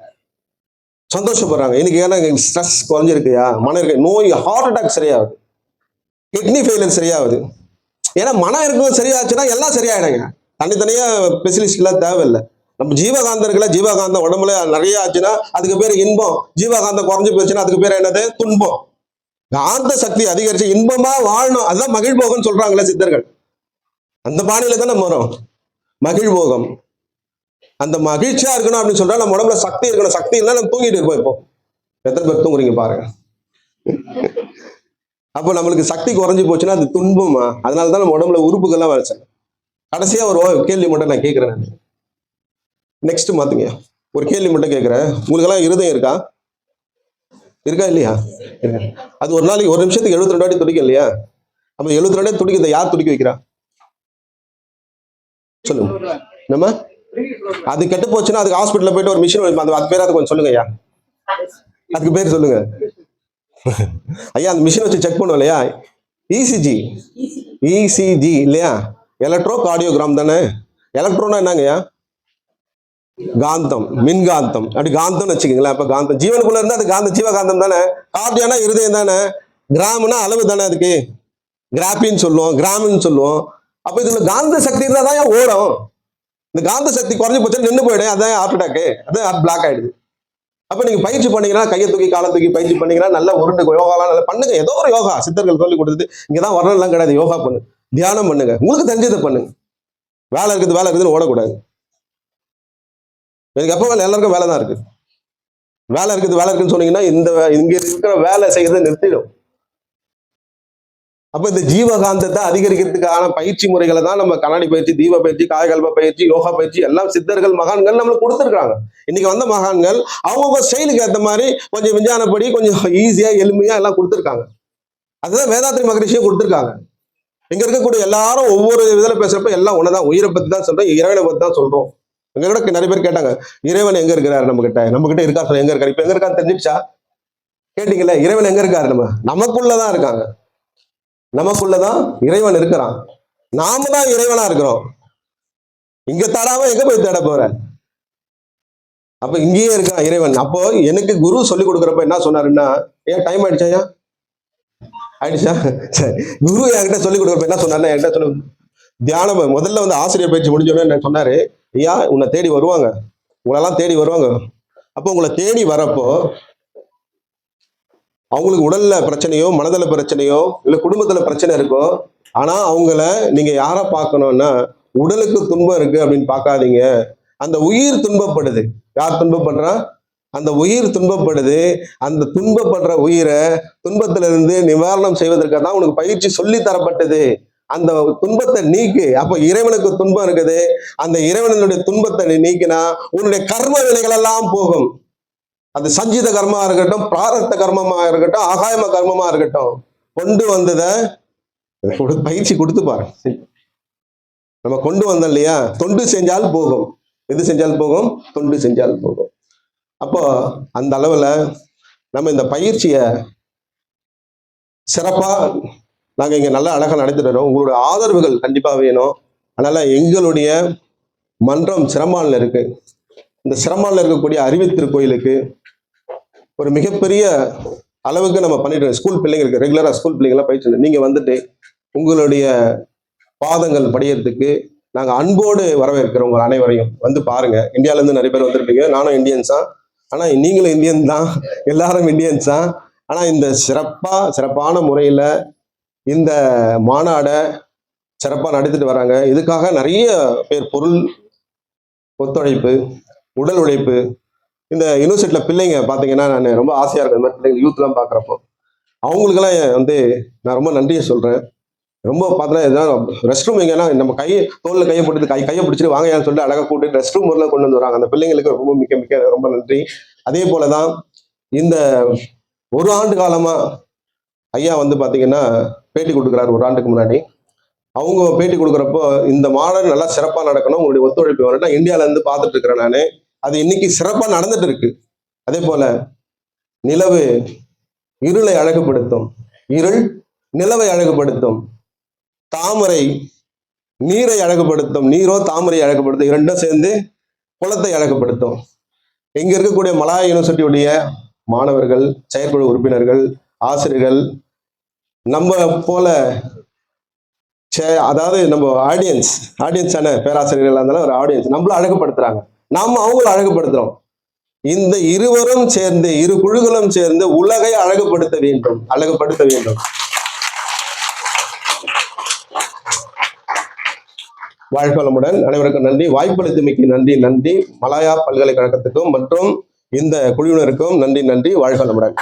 சந்தோஷப்படுறாங்க. இன்னைக்கு ஏன்னா ஸ்ட்ரெஸ் குறைஞ்சிருக்குயா, மனம் இருக்கு, நோய் ஹார்ட் அட்டாக் சரியாகுது, கிட்னி ஃபெயிலியர் சரியாகுது. ஏன்னா மனம் இருக்கும் சரியாச்சுன்னா எல்லாம் சரியாயிடுங்க. தனித்தனியா ஸ்பெஷலிஸ்ட் எல்லாம் தேவையில்லை. நம்ம ஜீவகாந்தம் உடம்புல நிறைய ஆச்சுன்னா அதுக்கு பேர் இன்பம், ஜீவகாந்தம் குறைஞ்சு போச்சுன்னா அதுக்கு பேர் என்னது, துன்பம். காந்த சக்தி அதிகரிச்சு இன்பமா வாழணும், அதுதான் மகிழ்போகம் சொல்றாங்களே சித்தர்கள். அந்த பாணியில தான் நம்ம வரோம், மகிழ்போகம். அந்த மகிழ்ச்சியா இருக்கணும் அப்படின்னு சொல்றா நம்ம உடம்புல சக்தி இருக்கணும். சக்தி இல்லை நம்ம தூங்கிட்டு இருப்போம். இப்போ எத்தனை பேர் தூங்குறீங்க பாருங்க. அப்போ நம்மளுக்கு சக்தி குறைஞ்சு போச்சுன்னா அது துன்பமா. அதனாலதான் நம்ம உடம்புல உறுப்புகள்லாம் வரைச்சேன். கடைசியா ஒரு கேள்வி மட்டும் நான் கேட்கிறேன். நெக்ஸ்ட் மாத்துங்க, ஒரு கேள்வி மட்டும் கேட்கிறேன். உங்களுக்கு எல்லாம் இருதயம் இருக்கா இல்லையா? அது ஒரு நாளைக்கு ஒரு நிமிஷத்துக்கு 72 வாட்டி துடிக்கும் இல்லையா? அப்ப 72 வாட்டி துடிக்கிறத யார் துடிக்க வைக்கிறா சொல்லுங்க. நம்ம அது கெட்டு போச்சுன்னா அதுக்கு ஹாஸ்பிட்டல்ல போயிட்டு ஒரு மிஷின் அது பேர், அது கொஞ்சம் சொல்லுங்க ஐயா, அதுக்கு பேர் சொல்லுங்க ஐயா. அந்த மிஷின் வச்சு செக் பண்ணுவோம் இல்லையா, இசிஜி இல்லையா, எலக்ட்ரோ கார்டியோகிராம் தானே. எலக்ட்ரோனா என்னங்கய்யா, காந்தம், மின்காந்தம். அப்படி காந்தம்னு வச்சுக்கீங்களா. அப்ப காந்தம் ஜீவனுக்குள்ள இருந்தா அது காந்தம், ஜீவகாந்தம் தானே. கார்டியோனா இருதயம் தானே. கிராம்னா அளவு தானே, அதுக்கு கிராபின்னு சொல்லுவோம், கிராம்னு சொல்லுவோம். அப்ப இதுல காந்த சக்தி இருந்தா தான் ஓடும். இந்த காந்த சக்தி குறைஞ்சு போச்சு நின்று போயிடும், அதான் ஹார்ட் அட்டாக்கு, அதான் பிளாக் ஆயிடுது. அப்ப நீங்க பயிற்சி பண்ணீங்கன்னா, கையை தூக்கி காலை தூக்கி பயிற்சி பண்ணீங்கன்னா நல்லா உருண்டு யோகாலாம் நல்லா பண்ணுங்க. ஏதோ ஒரு யோகா சித்தர்கள் சொல்லி கொடுத்தது, இங்கதான் வரலாம் கிடையாது. யோகா பண்ணு, தியானம் பண்ணுங்க, உங்களுக்கு தெரிஞ்சதை பண்ணுங்க. வேலை இருக்குதுன்னு ஓடக்கூடாது. எனக்கு எப்போ எல்லாருக்கும் வேலை தான் இருக்கு. வேலை இருக்குன்னு சொன்னீங்கன்னா இங்க இருக்கிற வேலை செய்யறதை நிறுத்திடும். அப்ப இந்த ஜீவகாந்தத்தை அதிகரிக்கிறதுக்கான பயிற்சி முறைகளை தான் நம்ம கண்ணாடி பயிற்சி, தீப பயிற்சி, காயகல்ப பயிற்சி, யோகா பயிற்சி எல்லாம் சித்தர்கள் மகான்கள் நம்மளுக்கு கொடுத்துருக்காங்க. இன்னைக்கு வந்த மகான்கள் அவங்க ஸ்டைலுக்கு ஏற்ற மாதிரி கொஞ்சம் விஞ்ஞானப்படி கொஞ்சம் ஈஸியா எளிமையா எல்லாம் கொடுத்துருக்காங்க. அதுதான் வேதாத்ரி மகரிஷியும் கொடுத்துருக்காங்க. இங்க இருக்கக்கூடிய எல்லாரும் ஒவ்வொரு இதுல பேசுறப்ப எல்லாம் ஒண்ணுதான், உயிரை பத்தி தான் சொல்றோம், இறைவனை பத்தி தான் சொல்றோம். எங்க கூட நிறைய பேர் கேட்டாங்க, இறைவன் எங்க இருக்கிறாரு நம்ம கிட்ட இருக்கா சொல்ல, எங்க இருக்காரு, இப்ப எங்க இருக்காரு தெரிஞ்சிடுச்சா? கேட்டீங்கல்ல, இறைவன் எங்க இருக்காரு? நமக்குள்ளதான் இருக்காங்க, நமக்குள்ளதான் இறைவன் இருக்கிறான். நாம தான் இறைவனா இருக்கிறோம். இங்க தேடாம எங்க போய் தேட போற? அப்ப இங்கேயே இருக்கான் இறைவன். அப்போ எனக்கு குரு சொல்லி கொடுக்குறப்ப என்ன சொன்னாருன்னா, ஏன் டைம் ஆயிடுச்சா? ஆயிடுச்சா? சரி. குரு என்கிட்ட சொல்லி கொடுக்குறப்ப என்ன சொன்னாருன்னா, என்கிட்ட சொல்லு, தியானம் முதல்ல வந்து ஆசிரியர் பயிற்சி முடிஞ்சோன்னு சொன்னாரு, ஐயா உன்னை தேடி வருவாங்க, உங்களெல்லாம் தேடி வருவாங்க. அப்போ உங்களை தேடி வரப்போ அவங்களுக்கு உடல்ல பிரச்சனையோ, மனதள பிரச்சனையோ, இல்ல குடும்பத்துல பிரச்சனை இருக்கோ, ஆனா அவங்கள நீங்க யாரை பார்க்கணும்னா, உடலுக்கு துன்பம் இருக்கு அப்படின்னு பார்க்காதீங்க, அந்த உயிர் துன்பப்படுது. யார் துன்பப்படுறா? அந்த உயிர் துன்பப்படுது. அந்த துன்பப்படுற உயிரை துன்பத்திலிருந்து நிவாரணம் செய்வதற்காக தான் உனக்கு பயிற்சி சொல்லி தரப்பட்டது. அந்த துன்பத்தை நீக்கு. அப்ப இறைவனுக்கு துன்பம் இருக்குது, அந்த இறைவனுடைய துன்பத்தை நீக்கினா உன்னுடைய கர்ம வினைகள் எல்லாம் போகும். அது சஞ்சித கர்மமா இருக்கட்டும், பிராரத்த கர்மமா இருக்கட்டும், ஆகாயம கர்மமா இருக்கட்டும், கொண்டு வந்ததை பயிற்சி கொடுத்து பாரு. நம்ம கொண்டு வந்தோம் இல்லையா, தொண்டு செஞ்சால் போகும். எது செஞ்சால் போகும்? தொண்டு செஞ்சால் போகும். அப்போ அந்த அளவுல நம்ம இந்த பயிற்சியை சிறப்பா நாங்க இங்க நல்லா அழகா நடத்திட்டு வரோம். உங்களுடைய ஆதரவுகள் கண்டிப்பா வேணும். அதனால எங்களுடைய மன்றம் சிரமான்ல இருக்கு. இந்த சிரமான்ல இருக்கக்கூடிய அறிவித்திருக்கோயிலுக்கு ஒரு மிகப்பெரிய அளவுக்கு நம்ம பண்ணிட்டு, ஸ்கூல் பிள்ளைங்களுக்கு ரெகுலரா ஸ்கூல் பிள்ளைங்களாம் பயிற்சி நீங்க வந்துட்டு உங்களுடைய பாதங்கள் படியறதுக்கு நாங்க அன்போடு வரவேற்கிறோம். உங்கள் அனைவரையும் வந்து பாருங்க. இந்தியால இருந்து நிறைய பேர் வந்திருப்பீங்க, நானும் இந்தியன்ஸ் தான், ஆனா நீங்களும் இந்தியன் தான், எல்லாரும் இந்தியன்ஸ் தான். ஆனா இந்த சிறப்பான முறையில இந்த மாநாடை சிறப்பா நடத்திட்டு வராங்க. இதுக்காக நிறைய பேர் பொருள் ஒத்துழைப்பு, உடல் உழைப்பு. இந்த யூனிவர்சிட்டியில பிள்ளைங்க பாத்தீங்கன்னா, நான் ரொம்ப ஆசையா இருக்கேன் இந்த மாதிரி பிள்ளைங்க யூத் எல்லாம் பாக்குறப்போ. அவங்களுக்கெல்லாம் வந்து நான் ரொம்ப நன்றியை சொல்றேன். ரொம்ப பார்த்தா ரெஸ்ட் ரூம் எங்கன்னா நம்ம தோல்ல கையை போட்டு கையை பிடிச்சிட்டு வாங்கன்னு சொல்லிட்டு அழகா கூட்டிட்டு ரெஸ்ட் ரூம் ஊர்ல கொண்டு வந்து வராங்க. அந்த பிள்ளைங்களுக்கு ரொம்ப மிக்க ரொம்ப நன்றி. அதே போலதான் இந்த ஒரு ஆண்டு காலமா ஐயா வந்து பாத்தீங்கன்னா பேட்டி கொடுக்குறாரு. ஒரு ஆண்டுக்கு முன்னாடி அவங்க பேட்டி கொடுக்குறப்போ, இந்த மாடல் நல்லா சிறப்பா நடக்கணும், உங்களுடைய ஒத்துழைப்பு வரணும், இந்தியால இருந்து பார்த்துட்டு இருக்கிறேன் நானு. அது இன்னைக்கு சிறப்பா நடந்துட்டு இருக்கு. அதே போல நிலவு இருளை அழகுபடுத்தும், இருள் நிலவை அழகுபடுத்தும், தாமரை நீரை அழகுபடுத்தும், நீரோ தாமரை அழகுபடுத்தும், இரண்டும் சேர்ந்து குளத்தை அழகுபடுத்தும். இங்க இருக்கக்கூடிய மலாயா யூனிவர்சிட்டியுடைய மாணவர்கள், செயற்குழு உறுப்பினர்கள், ஆசிரியர்கள், நம்ம போல அதாவது நம்ம ஆடியன்ஸான பேராசிரியர்கள் இருந்தாலும் ஒரு ஆடியன்ஸ் நம்மள அழகுபடுத்துறாங்க, நாம அவங்கள அழகுபடுத்துறோம். இந்த இருவரும் சேர்ந்து, இரு குழுக்களும் சேர்ந்து உலகை அழகுபடுத்த வேண்டும். வாழ்க வளமுடன். அனைவருக்கும் நன்றி. வாய்ப்பளித்தமைக்கு நன்றி. மலாயா பல்கலைக்கழகத்துக்கும் மற்றும் இந்த குழுவினருக்கும் நன்றி. வாழ்க வளமுடன்.